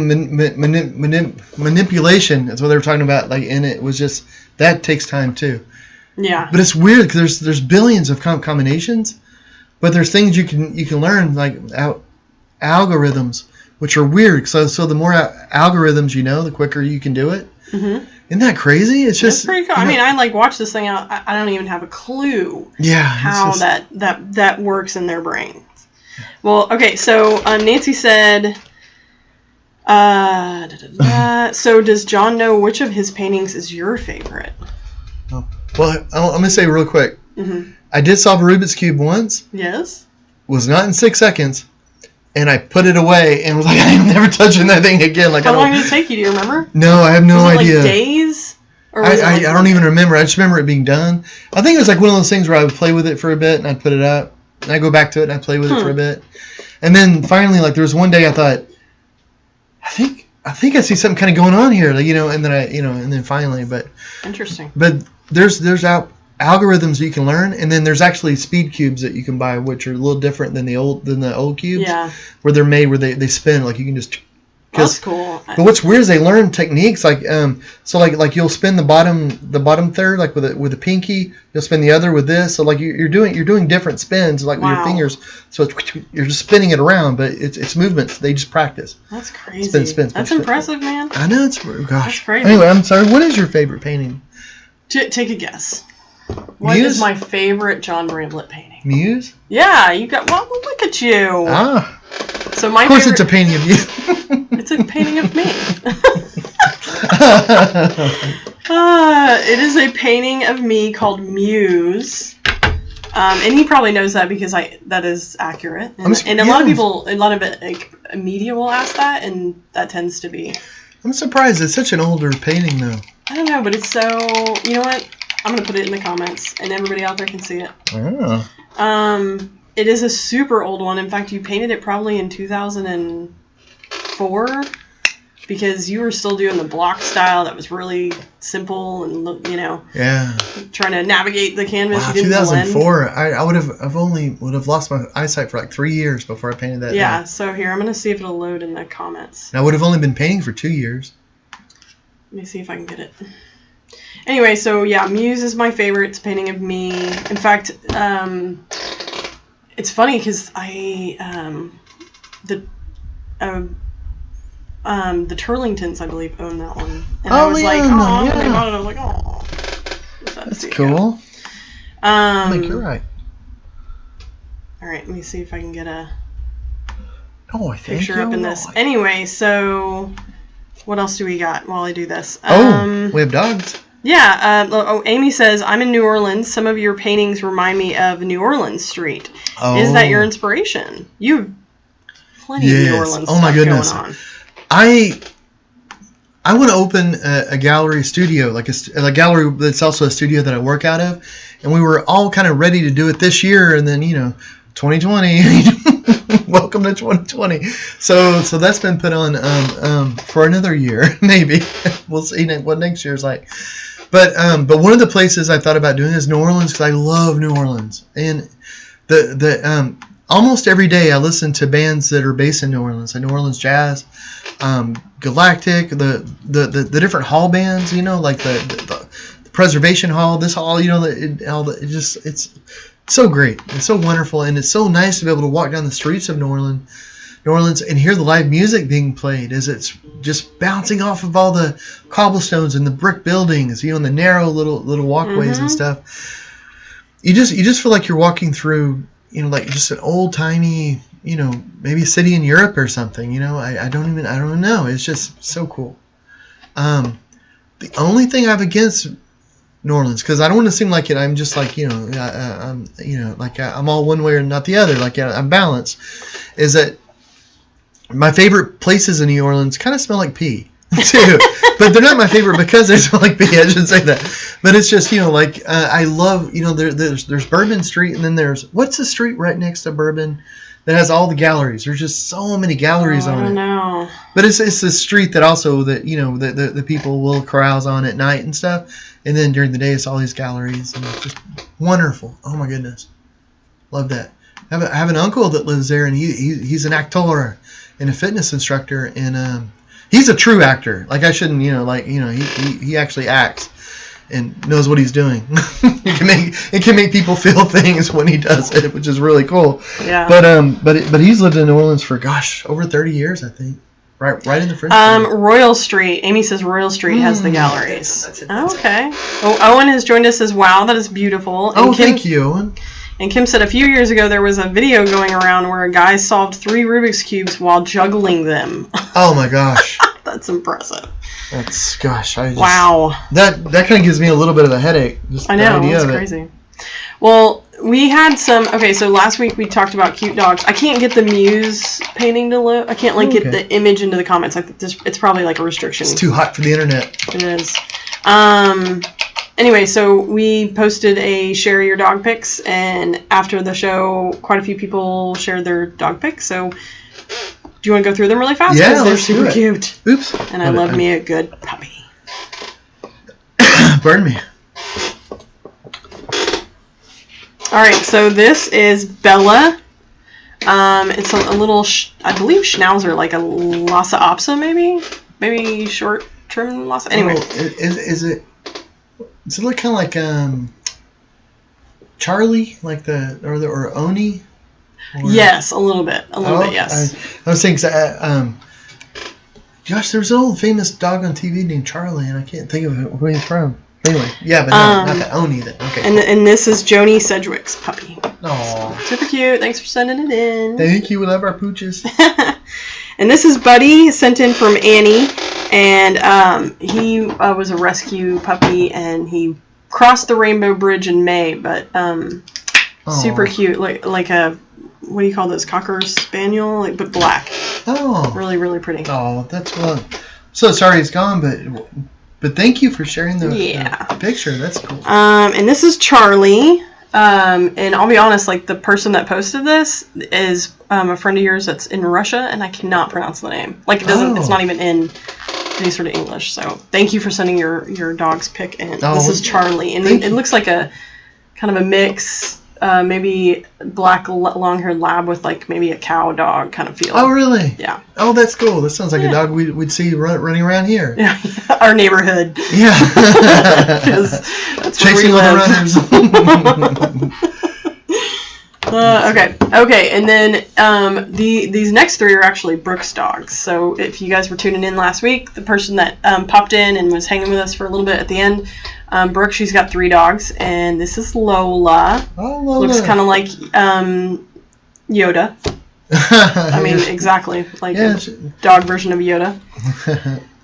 manipulation is what they were talking about. Like, in it was just, that takes time too. Yeah. But it's weird because there's billions of combinations, but there's things you can learn, like algorithms, which are weird. So the more algorithms you know, the quicker you can do it. Mm-hmm. Isn't that crazy? It's just pretty cool. I mean, I like watch this thing out. I don't even have a clue. Yeah. How that works in their brains. Well, okay. So Nancy said. So does John know which of his paintings is your favorite? Oh. Well, I'm going to say real quick. Mm-hmm. I did solve a Rubik's Cube once. Yes. Was not in 6 seconds. And I put it away and was like, I'm never touching that thing again. Like, how long did it take you? Do you remember? No, I have no idea. Like days? Or I don't even remember. I just remember it being done. I think it was like one of those things where I would play with it for a bit and I'd put it up. And I'd go back to it and I'd play with it for a bit. And then finally, like, there was one day I thought, I think I see something kind of going on here, like, and then and then finally, but interesting. But there's algorithms you can learn, and then there's actually speed cubes that you can buy, which are a little different than the old cubes. Yeah. Where they're made where they spin, like you can just. That's cool. But what's weird is they learn techniques, like so like you'll spin the bottom third, like with a pinky, you'll spin the other with this, so like you're doing different spins, like with your fingers, so you're just spinning it around, but it's movements they just practice. That's crazy. Spin. That's impressive, man. I know, gosh. That's crazy. Anyway, I'm sorry. What is your favorite painting? Take a guess. What is my favorite John Bramblett painting? Muse? Yeah, you got. Well, look at you. Ah. So my. Of course, favorite, it's a painting of you. It's a painting of me. It is a painting of me called Muse. And he probably knows that because that is accurate. And a lot of people, a lot of media will ask that, and that tends to be. I'm surprised. It's such an older painting, though. I don't know, but it's so... You know what? I'm going to put it in the comments, and everybody out there can see it. Oh. It is a super old one. In fact, you painted it probably in 2004, because you were still doing the block style that was really simple and, you know... Yeah. Trying to navigate the canvas. Wow, you didn't 2004. I would have lost my eyesight for like 3 years before I painted that. Yeah, down. so here, I'm going to see if it'll load in the comments. And I would have only been painting for 2 years. Let me see if I can get it. Anyway, so yeah, Muse is my favorite. It's a painting of me. In fact, it's funny because the Turlingtons, I believe, own that one. And I was like, oh, yeah. They bought it. I was like, oh. That's cool. I think you're right. All right, let me see if I can get a picture up in this. Anyway, so what else do we got while I do this? We have dogs. Yeah. Amy says, I'm in New Orleans. Some of your paintings remind me of New Orleans Street. Oh. Is that your inspiration? You have plenty of New Orleans stuff going on. I want to open a gallery studio, like a gallery that's also a studio that I work out of. And we were all kind of ready to do it this year. And then, 2020, welcome to 2020. So that's been put on for another year, maybe. We'll see what next year's like. But one of the places I thought about doing is New Orleans, because I love New Orleans. And the almost every day I listen to bands that are based in New Orleans, like New Orleans Jazz, Galactic, the different hall bands, like the Preservation Hall, this hall, it's so great. It's so wonderful, and it's so nice to be able to walk down the streets of New Orleans and hear the live music being played as it's just bouncing off of all the cobblestones and the brick buildings, and the narrow little walkways and stuff. You just feel like you're walking through, like just an old timey, maybe a city in Europe or something. I don't know. It's just so cool. The only thing I have against New Orleans, because I don't want to seem like I'm just like I'm all one way or not the other. Like I'm balanced. Is that my favorite places in New Orleans kind of smell like pee too, but they're not my favorite because they smell like pee. I shouldn't say that, but it's just I love there's Bourbon Street, and then there's what's the street right next to Bourbon that has all the galleries. There's just so many galleries on it. I don't know. But it's a street that also the people will carouse on at night and stuff. And then during the day, it's all these galleries, and it's just wonderful. Oh my goodness, love that. I have an uncle that lives there, and he's an actor and a fitness instructor, and he's a true actor. Like I shouldn't, he actually acts and knows what he's doing. It can make people feel things when he does it, which is really cool. Yeah. But he's lived in New Orleans for over 30 years, I think. Right in the French. Royal Street. Amy says Royal Street has the galleries. That's it. Okay. Oh, Owen has joined us as wow. That is beautiful. And thank you, Owen. And Kim said a few years ago there was a video going around where a guy solved 3 Rubik's Cubes while juggling them. Oh my gosh. That's impressive. Wow. That kind of gives me a little bit of a headache. I know. It's crazy. Well, we had some. Okay, so last week we talked about cute dogs. I can't get the Muse painting to load. I can't get the image into the comments. It's probably like a restriction. It's too hot for the internet. It is. Anyway, so we posted a share your dog pics, and after the show, quite a few people shared their dog pics. So, do you want to go through them really fast? Yeah, they're super cute. Oops. And I love me a good puppy. Burn me. All right, so this is Bella. It's a little, I believe, Schnauzer, like a Lhasa Apso, maybe short trim Lhasa. Anyway, does it look kind of like Charlie, like or Oni? Yes, a little bit, yes. I was thinking, gosh, there was an old famous dog on TV named Charlie, and I can't think of who he's from. Anyway, yeah, but no, not the Oni then. Okay. And this is Joni Sedgwick's puppy. Aww. Super cute. Thanks for sending it in. Thank you. We love our pooches. And this is Buddy, sent in from Annie. And he was a rescue puppy, and he crossed the Rainbow Bridge in May. But super cute. Like a, what do you call those? Cocker Spaniel? But black. Oh. Really, really pretty. Oh, that's fun. so sorry it's gone, but thank you for sharing the picture. That's cool. And this is Charlie. And I'll be honest, like the person that posted this is a friend of yours that's in Russia, and I cannot pronounce the name. Like it doesn't. It's not even in any sort of English. So thank you for sending your dog's pic in. This is Charlie, and it looks like a kind of a mix. Maybe black long-haired lab with like maybe a cow dog kind of feel. Oh, really? Yeah. Oh, that's cool. That sounds like a dog we'd see running around here. Yeah, our neighborhood. Yeah. That's chasing little runners. Okay, and then these next three are actually Brooke's dogs. So if you guys were tuning in last week, the person that popped in and was hanging with us for a little bit at the end, Brooke, she's got 3 dogs, and this is Lola. Oh, Lola. Looks kind of like Yoda. I mean, exactly like a dog version of Yoda.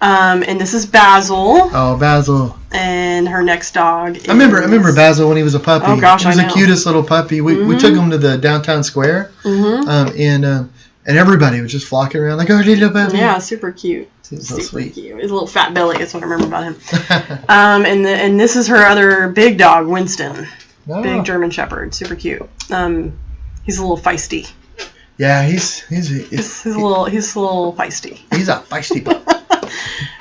And this is Basil. Oh, Basil. And her next dog is... I remember Basil when he was a puppy. Oh, gosh, he was the cutest little puppy. We took him to the downtown square, and everybody was just flocking around like, oh, little puppy. Yeah, super cute. So sweet. Cute. His little fat belly is what I remember about him. And this is her other big dog, Winston. Oh. Big German Shepherd. Super cute. He's a little feisty. Yeah, he's a little feisty. He's a feisty pup.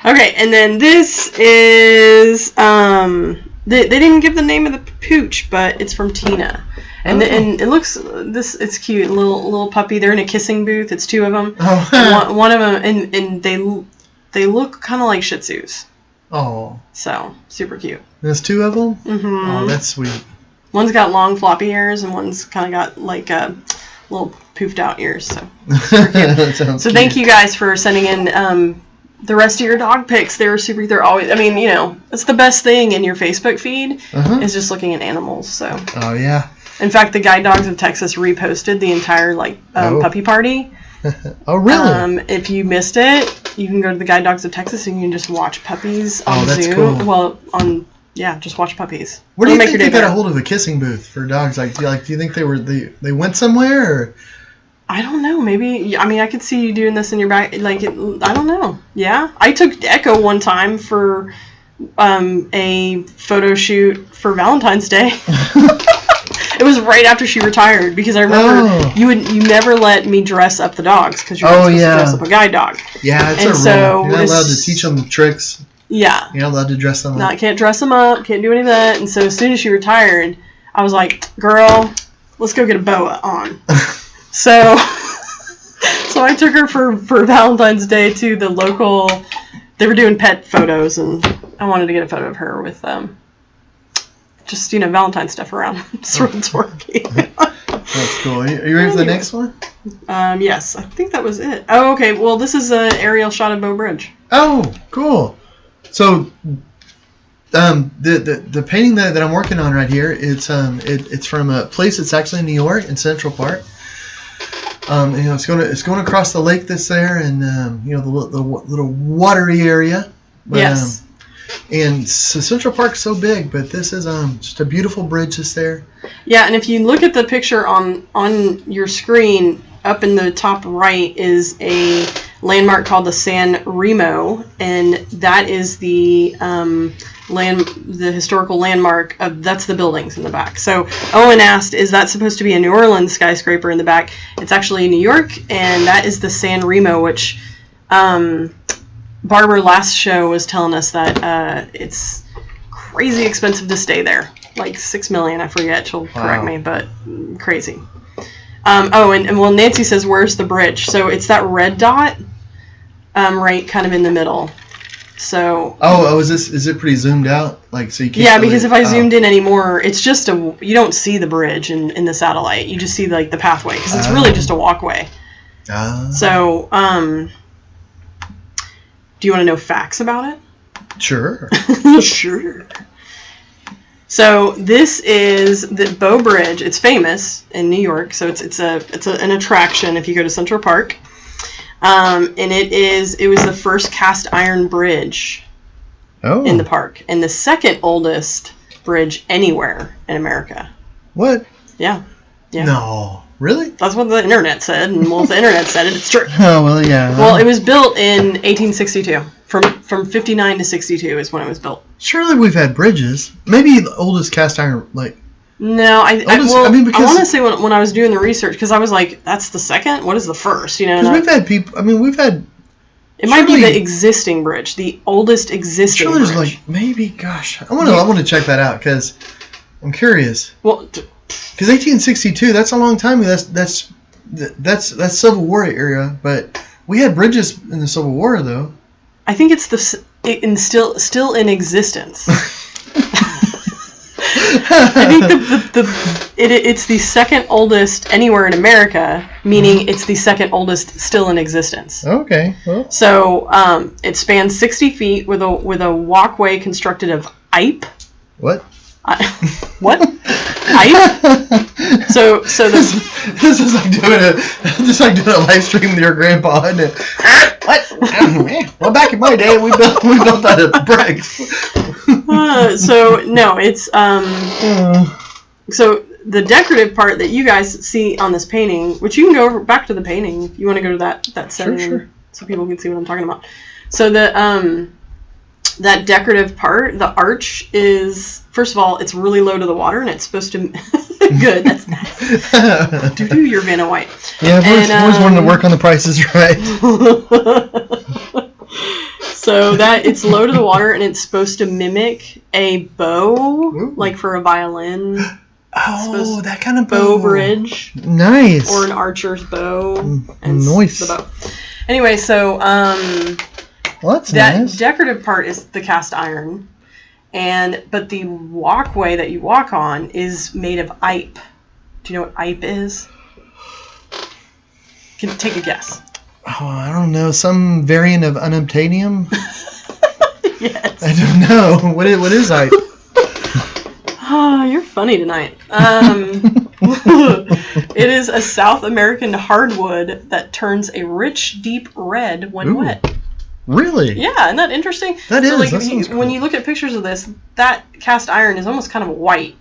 Okay, and then this is they didn't give the name of the pooch, but it's from Tina, and and it looks it's cute, little puppy. They're in a kissing booth. It's 2 of them. Oh. One of them, and they look kind of like Shih Tzus. Oh. So super cute. There's 2 of them. Mm-hmm. Oh, that's sweet. One's got long floppy ears, and one's kind of got like little poofed out ears. So that sounds so cute. Thank you guys for sending in the rest of your dog pics. They're always, I mean, you know, it's the best thing in your Facebook feed is just looking at animals. So oh yeah, in fact, the Guide Dogs of Texas reposted the entire puppy party. Oh really? If you missed it, you can go to the Guide Dogs of Texas and you can just watch puppies on that's Zoom. Cool. Well, just watch puppies. Where do you think they got a hold of a kissing booth for dogs? Like, do you think they went somewhere? Or? I don't know. Maybe. I mean, I could see you doing this in your back. Like, I don't know. Yeah, I took Echo one time for a photo shoot for Valentine's Day. It was right after she retired because I remember you never let me dress up the dogs because you're not supposed to dress up a guide dog. Yeah, it's a rule. You're not allowed to teach them tricks. Yeah. You're not allowed to dress them up. Can't dress them up. Can't do any of that. And so as soon as she retired, I was like, girl, let's go get a boa on. So I took her for Valentine's Day to the local. They were doing pet photos, and I wanted to get a photo of her with just Valentine stuff around. It's working. That's cool. Are you ready for the next one? Yes, I think that was it. Oh, okay. Well, this is an aerial shot of Bow Bridge. Oh, cool. So the painting that I'm working on right here, it's from a place that's actually in New York in Central Park. It's going across the lake that's there, and the little watery area. But, yes. And so Central Park's so big, but this is just a beautiful bridge that's there. Yeah, and if you look at the picture on your screen, up in the top right is a landmark called the San Remo, and that is the historical landmark that's the buildings in the back. So Owen asked, is that supposed to be a New Orleans skyscraper in the back? It's actually New York, and that is the San Remo, which Barbara last show was telling us that it's crazy expensive to stay there, like $6 million. I forget, she'll correct me, but crazy. And Nancy says, where's the bridge? So it's that red dot right kind of in the middle. So is it pretty zoomed out? Like, so you can't. Yeah, because if I zoomed in anymore, it's just you don't see the bridge in the satellite. You just see like the pathway because it's really just a walkway. So do you want to know facts about it? Sure. Sure. So this is the Bow Bridge. It's famous in New York, so it's an attraction if you go to Central Park. And it was the first cast iron bridge in the park, and the second oldest bridge anywhere in America. What? Yeah. No. Really? That's what the internet said, and well, if the internet said it, it's true. Oh, well, yeah. Well, it was built in 1862. From 59 to 62 is when it was built. Surely we've had bridges. Maybe the oldest cast iron, like... No, I want to say when I was doing the research, because I was like, that's the second? What is the first? You know, because we've had people... I mean, we've had... It might be the existing bridge, the oldest existing bridge. There's like, maybe, gosh. I want to check that out, because I'm curious. Well... Because 1862, that's a long time ago. That's Civil War era, but we had bridges in the Civil War, though. I think it's still in existence. I think it's the second oldest anywhere in America, meaning it's the second oldest still in existence. Okay. Well. So it spans 60 feet with a walkway constructed of ipe. What? What? Ipe? So this is like doing a live stream with your grandpa, isn't it? What? Well, back in my day, we built out of bricks. So no, it's so the decorative part that you guys see on this painting, which you can go back to the painting if you want to go to that setting, sure. So people can see what I'm talking about. So the that decorative part, the arch is, first of all, it's really low to the water, and it's supposed to... Good, that's nice. Do your Vanna White. Yeah, I've always wanted to work on the prices right. So that it's low to the water, and it's supposed to mimic a bow, like for a violin. Oh, that kind of bow bridge. Nice. Or an archer's bow. And nice. The bow. Anyway, so... well, that's that nice. decorative part is the cast iron, but the walkway that you walk on is made of ipe. Do you know what ipe is? Can take a guess. Oh, I don't know. Some variant of unobtainium? Yes. I don't know. What is ipe? Oh, you're funny tonight. It is a South American hardwood that turns a rich, deep red when wet. Really? Yeah, isn't that interesting? That is. Like, that sounds cool. When you look at pictures of this, that cast iron is almost kind of a white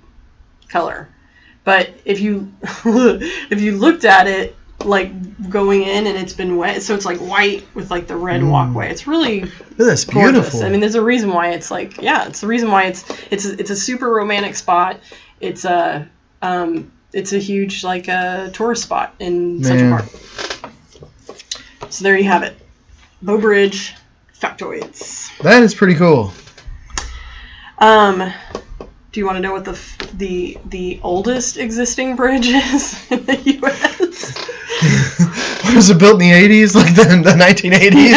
color. But if you looked at it like going in and it's been wet, so it's like white with like the red walkway. It's really that's beautiful. I mean, there's a reason why it's like it's the reason why it's a super romantic spot. It's a huge like tourist spot in Central Park. So there you have it. Bow Bridge factoids. That is pretty cool. Do you want to know what the oldest existing bridge is in the U.S.? Was it built in the 80s, like the 1980s?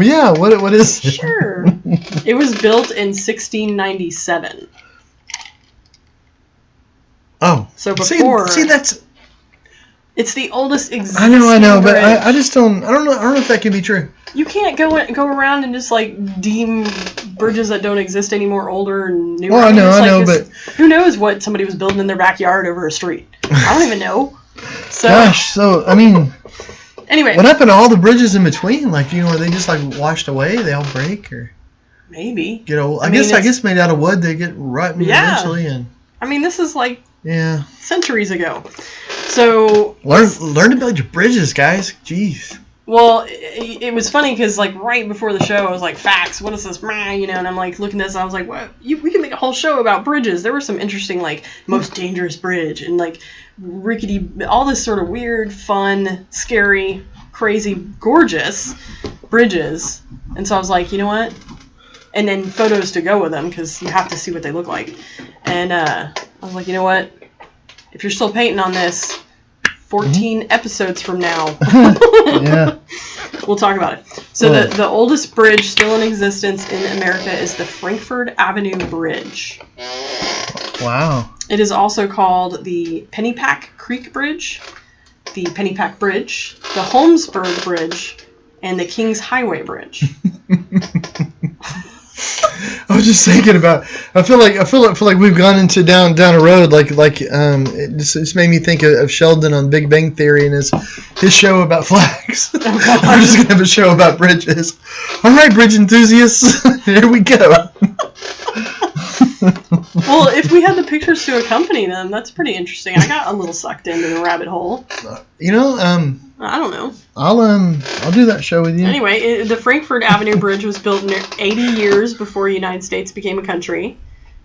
Yeah. What is it? Sure. It was built in 1697. Oh. So before. See that's. It's the oldest existing. I know, but bridge. I just don't. I don't know if that can be true. You can't go around and just like deem bridges that don't exist anymore older and newer. Well, I know, but who knows what somebody was building in their backyard over a street? I don't even know. So, gosh, so I mean, anyway, what happened to all the bridges in between? Like, are they just like washed away? They all break, or maybe get old? I guess made out of wood, they get rotten eventually. And I mean, this is like centuries ago. So learn to build your bridges, guys. Jeez. Well, it was funny because like right before the show, I was like, facts. What is this? And I'm like looking at this, and I was like, what? We can make a whole show about bridges. There were some interesting like most dangerous bridge and like rickety, all this sort of weird, fun, scary, crazy, gorgeous bridges. And so I was like, you know what? And then photos to go with them because you have to see what they look like. And I was like, you know what? If you're still painting on this, 14 episodes from now, we'll talk about it. So the oldest bridge still in existence in America is the Frankford Avenue Bridge. Wow. It is also called the Pennypack Creek Bridge, the Pennypack Bridge, the Holmesburg Bridge, and the Kings Highway Bridge. I was just thinking about. I feel like we've gone into down a road it just made me think of Sheldon on Big Bang Theory and his show about flags. We're just gonna have a show about bridges. All right, bridge enthusiasts, here we go. Well, if we had the pictures to accompany them, that's pretty interesting. I got a little sucked into the rabbit hole. You know, I don't know. I'll do that show with you. Anyway, the Frankfurt Avenue Bridge was built 80 years before the United States became a country,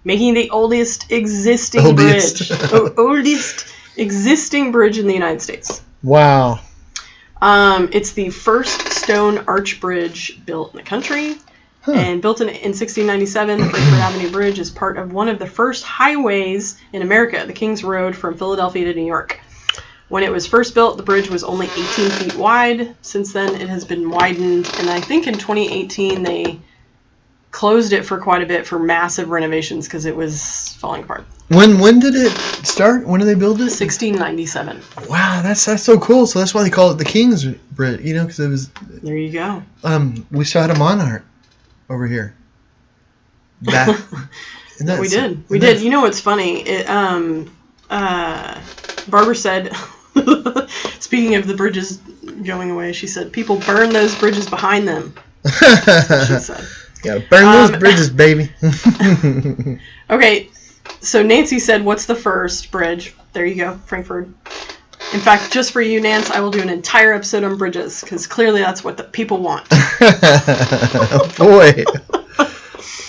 making the oldest existing bridge. Oldest existing bridge in the United States. Wow. It's the first stone arch bridge built in the country. Huh. And built in 1697, the Frankfurt Avenue Bridge is part of one of the first highways in America, the King's Road from Philadelphia to New York. When it was first built, the bridge was only 18 feet wide. Since then, it has been widened, and I think in 2018 they closed it for quite a bit for massive renovations because it was falling apart. When did it start? When did they build it? 1697. Wow, that's so cool. So that's why they call it the King's Bridge, you know, because it was. There you go. We still had a monarch over here. We did. You know what's funny? Barbara said, speaking of the bridges going away, she said, people burn those bridges behind them. That's what she said. Yeah, burn those bridges, baby. Okay, so Nancy said, what's the first bridge? There you go, Frankfurt. In fact, just for you, Nance, I will do an entire episode on bridges, because clearly that's what the people want. Boy.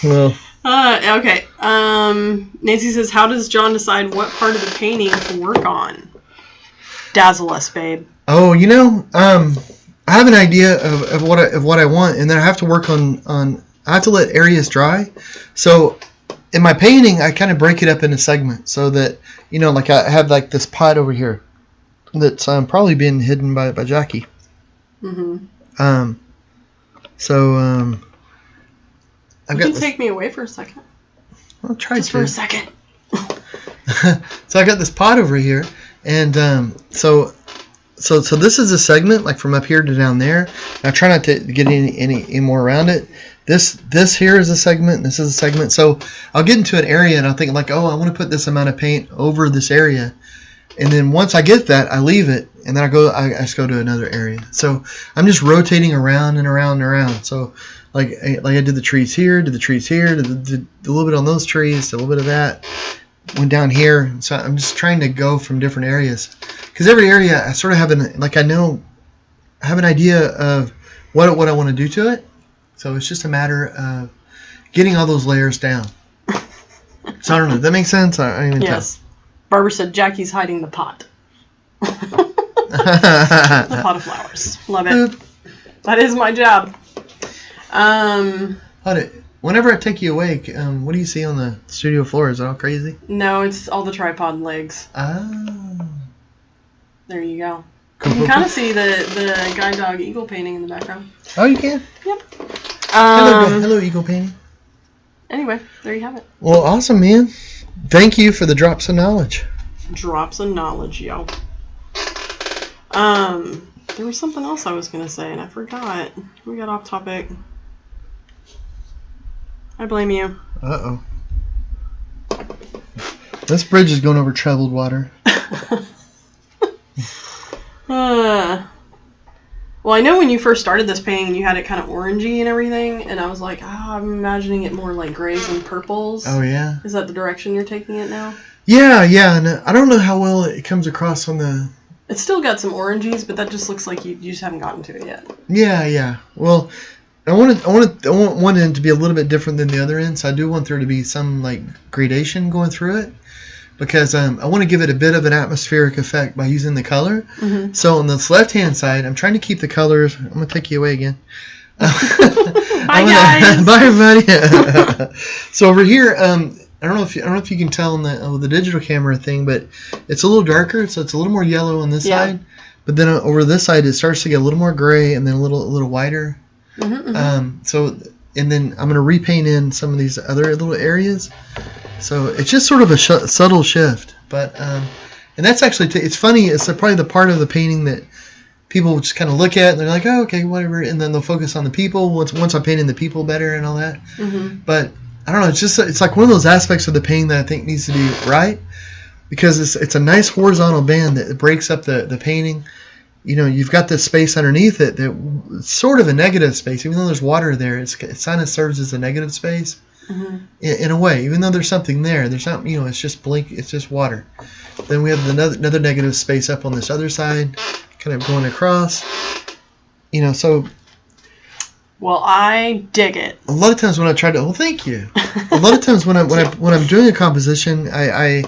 Well. Okay. Nancy says, how does John decide what part of the painting to work on? Dazzle us, babe. Oh, you know, I have an idea of what I want, and then I have to work on I have to let areas dry. So in my painting, I kind of break it up into segments so that, you know, like I have like this pot over here that's probably being hidden by Jackie. Mm-hmm. I've you can take me away for a second. I'll try just for a second. So I got this pot over here, and so this is a segment like from up here to down there. I try not to get any more around it. This here is a segment. This is a segment. So I'll get into an area and I'll think like, oh, I want to put this amount of paint over this area, and then once I get that, I leave it, and then I just go to another area. So I'm just rotating around and around and around. So like I did the trees here, did a little bit on those trees, did a little bit of that, went down here. So I'm just trying to go from different areas, because every area I sort of have an idea of what I want to do to it. So it's just a matter of getting all those layers down. So I don't know. Does that make sense? I don't even yes. Tell. Barbara said Jackie's hiding the pot. The pot of flowers. Love it. That is my job. Whenever I take you away, what do you see on the studio floor? Is it all crazy? No, it's all the tripod legs. Oh. There you go. You can kind of see the guide dog eagle painting in the background. Oh, you can? Yep. Hello, eagle painting. Anyway, there you have it. Well, awesome, man. Thank you for the drops of knowledge. Drops of knowledge, yo. There was something else I was going to say, and I forgot. We got off topic. I blame you. Uh-oh. This bridge is going over troubled water. Well, I know when you first started this painting, you had it kind of orangey and everything, and I was like, I'm imagining it more like grays and purples. Oh, yeah? Is that the direction you're taking it now? Yeah, and I don't know how well it comes across on the... It's still got some oranges, but that just looks like you just haven't gotten to it yet. Yeah. Well, I want one end to be a little bit different than the other end, so I do want there to be some like gradation going through it, because I want to give it a bit of an atmospheric effect by using the color. Mm-hmm. So on this left-hand side, I'm trying to keep the colors. I'm going to take you away again. Bye, guys. Bye, everybody. So over here, I don't know if you can tell on the digital camera thing, but it's a little darker, so it's a little more yellow on this side. But then over this side, it starts to get a little more gray and then a little whiter. Mm-hmm. And then I'm going to repaint in some of these other little areas. So it's just sort of a subtle shift. But and that's actually it's funny. It's probably the part of the painting that people just kind of look at and they're like, oh, okay, whatever, and then they'll focus on the people once I'm painting the people better and all that. Mm-hmm. But I don't know. It's like one of those aspects of the painting that I think needs to be right, because it's a nice horizontal band that breaks up the painting. You know, you've got this space underneath it that it's sort of a negative space, even though there's water there. It kind of serves as a negative space. in a way. Even though there's something there, there's not, it's just it's just water. Then we have another negative space up on this other side, kind of going across. So. Well, I dig it. A lot of times when I try to, well, thank you. A lot of times when I'm doing a composition, I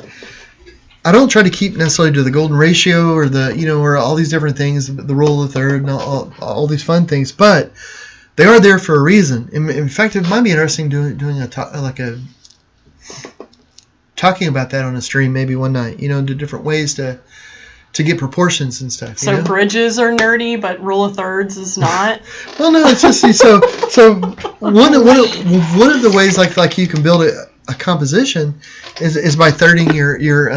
don't try to keep necessarily to the golden ratio or or all these different things, the rule of third, and all these fun things, but they are there for a reason. In fact, it might be interesting doing talking about that on a stream maybe one night. The different ways to get proportions and stuff. So bridges are nerdy, but rule of thirds is not. Well, no, it's just so one of the ways like you can build a composition is by thirding your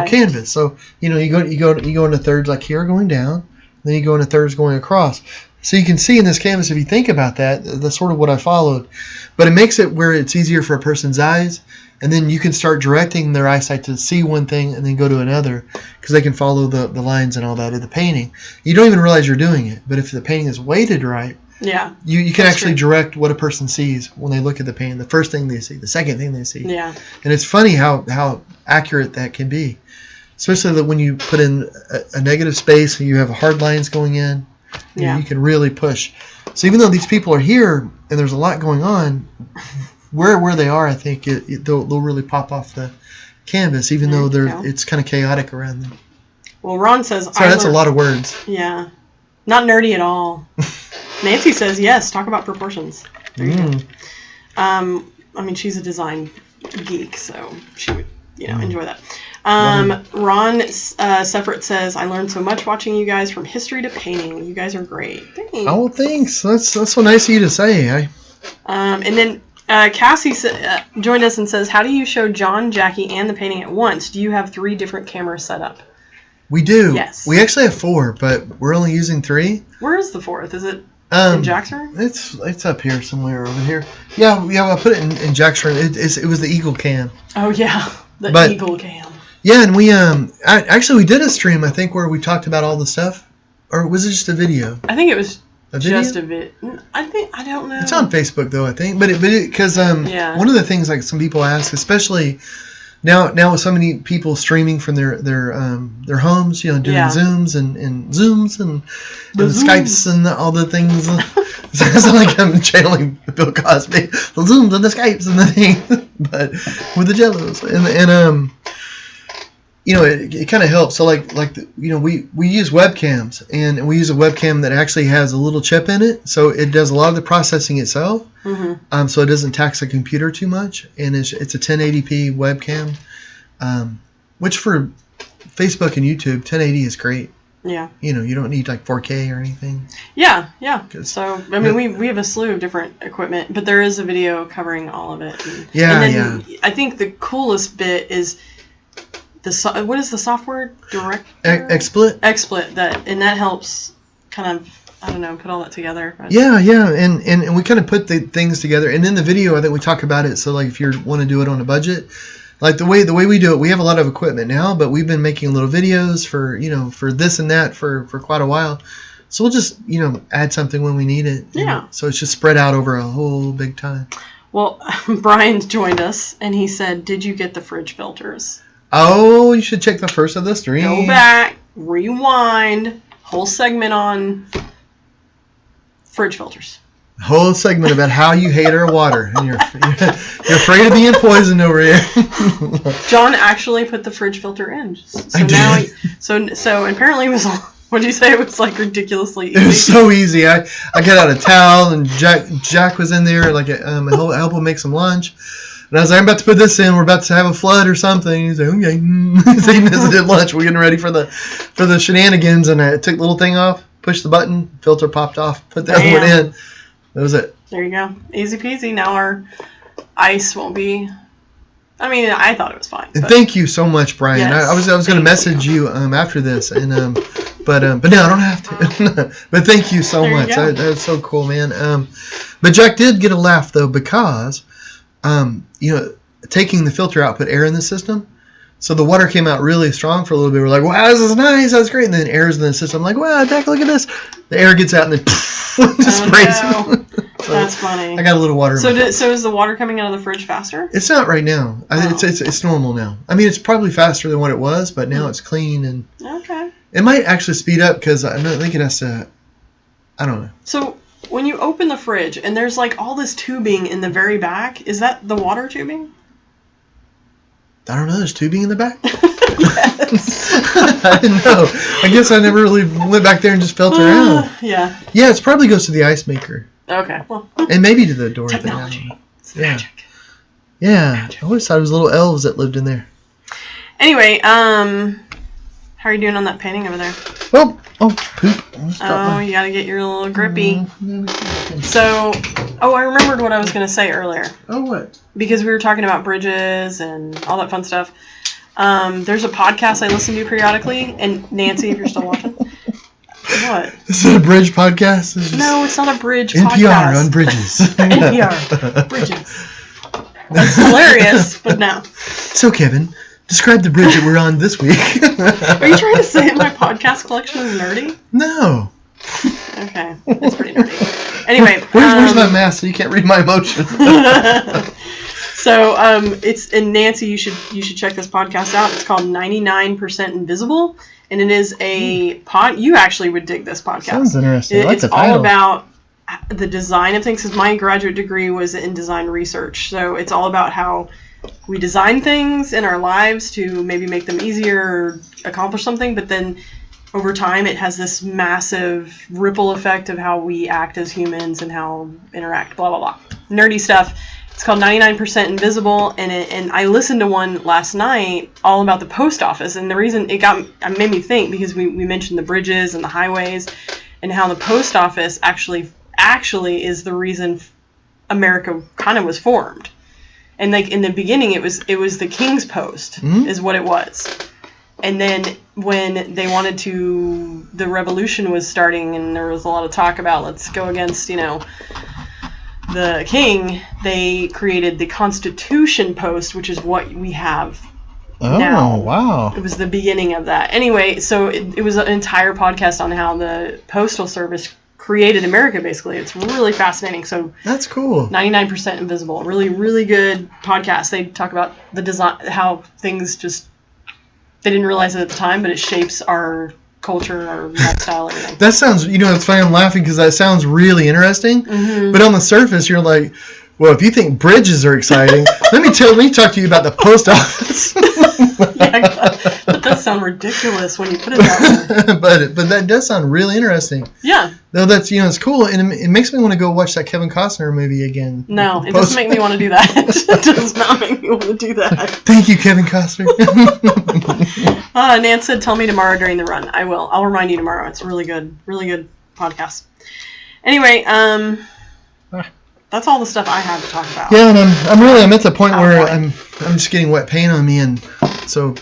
canvas. So you go into thirds like here going down, then you go into thirds going across. So you can see in this canvas, if you think about that, that's sort of what I followed. But it makes it where it's easier for a person's eyes, and then you can start directing their eyesight to see one thing and then go to another, because they can follow the lines and all that of the painting. You don't even realize you're doing it, but if the painting is weighted right, you can actually direct what a person sees when they look at the painting. The first thing they see, the second thing they see. Yeah. And it's funny how accurate that can be, especially that when you put in a negative space and you have hard lines going in. You can really push. So even though these people are here and there's a lot going on, where they are, I think they'll really pop off the canvas, even though it's kind of chaotic around them. Well, Ron says... Sorry, that's a lot of words. Yeah. Not nerdy at all. Nancy says, yes, talk about proportions. There you go. I mean, she's a design geek, so she would enjoy that. Ron Separate says, I learned so much watching you guys from history to painting. You guys are great. Thanks. Oh, thanks. That's so nice of you to say. And then Cassie joined us and says, how do you show John, Jackie, and the painting at once? Do you have 3 different cameras set up? We do. Yes. We actually have 4, but we're only using 3. Where is the 4th? Is it in Jack's room? It's up here somewhere over here. Yeah, I put it in Jack's room. It was the Eagle Cam. Oh, yeah. Eagle Cam. Yeah, and we we did a stream, I think, where we talked about all the stuff. Or was it just a video? I think it was just a bit. I don't know. It's on Facebook though, I think. But because one of the things like some people ask, especially now with so many people streaming from their homes, doing Zooms and Zooms and the Skypes and all the things. It sounds like I'm channeling Bill Cosby. The Zooms and the Skypes and the thing, but with the Jellos and it kind of helps. So we use webcams, and we use a webcam that actually has a little chip in it, so it does a lot of the processing itself. Mm-hmm. So it doesn't tax the computer too much, and it's a 1080p webcam, which for Facebook and YouTube, 1080 is great. Yeah. You don't need like 4K or anything. Yeah. So I mean, we have a slew of different equipment, but there is a video covering all of it. And then I think the coolest bit is. What is the software? Director? XSplit. XSplit. That helps kind of, put all that together. Yeah, and we kind of put the things together, and in the video I think we talk about it. So like if you want to do it on a budget, like the way we do it, we have a lot of equipment now, but we've been making little videos for this and that for quite a while. So we'll just add something when we need it. Yeah. So it's just spread out over a whole big time. Well, Brian joined us and he said, "Did you get the fridge filters?" Oh, you should check the first of the stream. Go back, rewind, whole segment on fridge filters. Whole segment about how you hate our water and you're afraid of being poisoned over here. John actually put the fridge filter in. So now, so apparently it was. What did you say? It was like ridiculously easy. It was so easy. I got out a towel and Jack was in there like help him make some lunch. And I was like, I'm about to put this in. We're about to have a flood or something. He's like, okay. He's eating this at lunch. We're getting ready for the shenanigans. And I took the little thing off, pushed the button, filter popped off, put the other one in. That was it. There you go. Easy peasy. Now our ice won't be. I mean, I thought it was fine. And thank you so much, Brian. Yes, I was going to message you after this, and but no, I don't have to. But thank you so much. That's so cool, man. But Jack did get a laugh though because. Taking the filter out put air in the system. So the water came out really strong for a little bit. We're like, wow, this is nice. That's great. And then air's in the system. I'm like, wow, Jack, look at this. The air gets out and then just sprays. No. That's funny. I got a little water. So is the water coming out of the fridge faster? It's not right now. It's normal now. I mean, it's probably faster than what it was, but now it's clean and. Okay. It might actually speed up because I think it has to. I don't know. So when you open the fridge and there's like all this tubing in the very back, is that the water tubing? I don't know. There's tubing in the back. Yes. I didn't know. I guess I never really went back there and just felt around. Yeah. Yeah, it probably goes to the ice maker. Okay. Well. And maybe to the door. Technology. It's yeah. magic. Yeah. Magic. I always thought it was little elves that lived in there. Anyway, how are you doing on that painting over there? Poop. You gotta get your little grippy. Mm-hmm. So, I remembered what I was gonna say earlier. Oh, what? Because we were talking about bridges and all that fun stuff. There's a podcast I listen to periodically, and Nancy, if you're still watching. What? Is it a bridge podcast? No, it's not a bridge NPR podcast. on bridges. NPR. Bridges. That's hilarious, but no. So, Kevin, describe the bridge that we're on this week. Are you trying to say my podcast collection is nerdy? No. Okay. It's pretty nerdy. Anyway. Where's my mask so you can't read my emotions? So, and Nancy, you should check this podcast out. It's called 99% Invisible, and it is a you actually would dig this podcast. Sounds interesting. I like It's the title. all about the design of things, because my graduate degree was in design research. So it's all about how we design things in our lives to maybe make them easier or accomplish something, but then over time it has this massive ripple effect of how we act as humans and how interact, blah, blah, blah. Nerdy stuff. It's called 99% Invisible, and I listened to one last night all about the post office, and the reason it made me think, because we mentioned the bridges and the highways and how the post office actually is the reason America kind of was formed. And like in the beginning it was the King's Post is what it was. And then when they wanted to, the revolution was starting and there was a lot of talk about let's go against, the king, they created the Constitution Post, which is what we have now. Oh, wow. It was the beginning of that. Anyway, so it was an entire podcast on how the Postal Service created America, basically. It's really fascinating. So that's cool. 99% Invisible. Really, really good podcast. They talk about the design, how things just, they didn't realize it at the time, but it shapes our culture or lifestyle, everything. That sounds, it's funny, I'm laughing because that sounds really interesting. Mm-hmm. But on the surface, you're like, well, if you think bridges are exciting, let me talk to you about the post office. Yeah, that does sound ridiculous when you put it that way. but that does sound really interesting. Yeah. Though that's, it's cool, and it makes me want to go watch that Kevin Costner movie again. No, it doesn't make me want to do that. It does not make me want to do that. Thank you, Kevin Costner. Nance said, tell me tomorrow during the run. I will. I'll remind you tomorrow. It's a really good podcast. Anyway, that's all the stuff I have to talk about. Yeah, and I'm at the point where I'm just getting wet paint on me, and so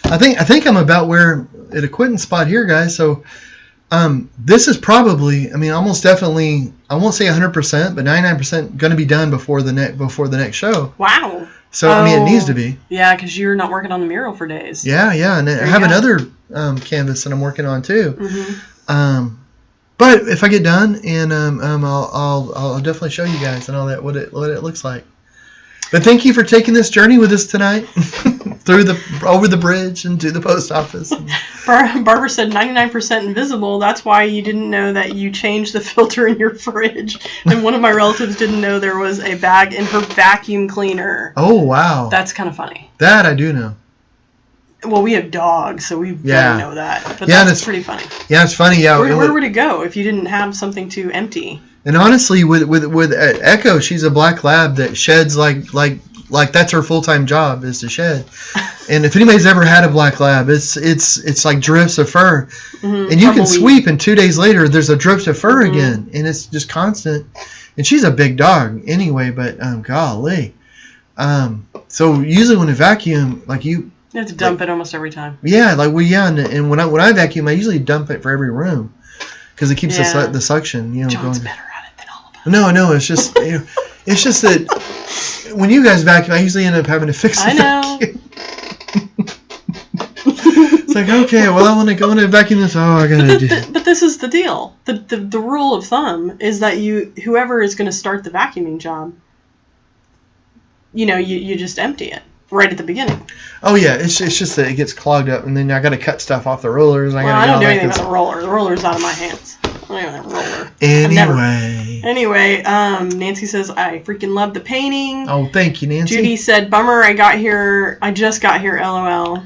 I think I'm about where at a quitting spot here, guys. So this is probably, almost definitely, I won't say 100%, but 99% going to be done before the next show. Wow. So it needs to be. Yeah, because you're not working on the mural for days. Yeah, and I have another canvas that I'm working on too. Mm-hmm. But if I get done, and I'll definitely show you guys and all that what it looks like. But thank you for taking this journey with us tonight, over the bridge and to the post office. Barbara said 99% invisible. That's why you didn't know that you changed the filter in your fridge. And one of my relatives didn't know there was a bag in her vacuum cleaner. Oh, wow. That's kind of funny. That I do know. Well, we have dogs, so we don't know that. But that's pretty funny. Yeah, it's funny. Yeah, where would it go if you didn't have something to empty? And honestly, with Echo, she's a black lab that sheds like that's her full-time job is to shed. And if anybody's ever had a black lab, it's like drifts of fur, and you can sweep, and 2 days later there's a drift of fur again, and it's just constant. And she's a big dog anyway, but golly, so usually when I vacuum, you have to dump it almost every time. Yeah, and when I vacuum, I usually dump it for every room because it keeps the suction. John's going. Better at it than all of us. No, it's just it's just that when you guys vacuum, I usually end up having to fix the vacuum. It's like, okay, well, I want to vacuum this. Oh, I gotta do. But this is the deal. The rule of thumb is that whoever is going to start the vacuuming job, you just empty it right at the beginning. Oh yeah, it's just that it gets clogged up, and then I got to cut stuff off the rollers. And I don't do anything with the roller. The roller's out of my hands. I don't even have a roller. Anyway, Nancy says, I freaking love the painting. Oh, thank you, Nancy. Judy said, bummer, I just got here, LOL.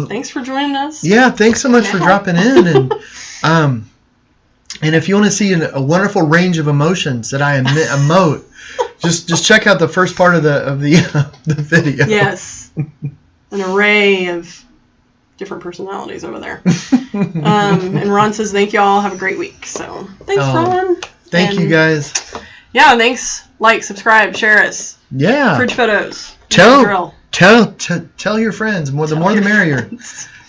Thanks for joining us. Yeah, thanks so much for dropping in, and if you want to see a wonderful range of emotions that I emote, just check out the first part of the video. Yes, an array of different personalities over there. And Ron says, thank you all. Have a great week. So thanks, Ron. Thank you guys. Yeah, thanks. Like, subscribe, share us. Yeah. Fridge photos. Tell your friends. The more the merrier.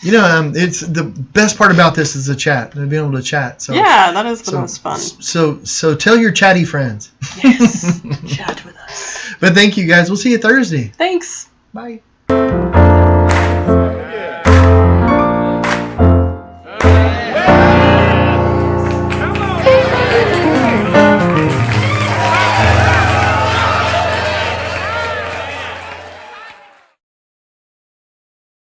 It's the best part about this is the chat. Being able to chat. So yeah, that is the most fun. So tell your chatty friends. Yes. Chat with us. But thank you guys. We'll see you Thursday. Thanks. Bye.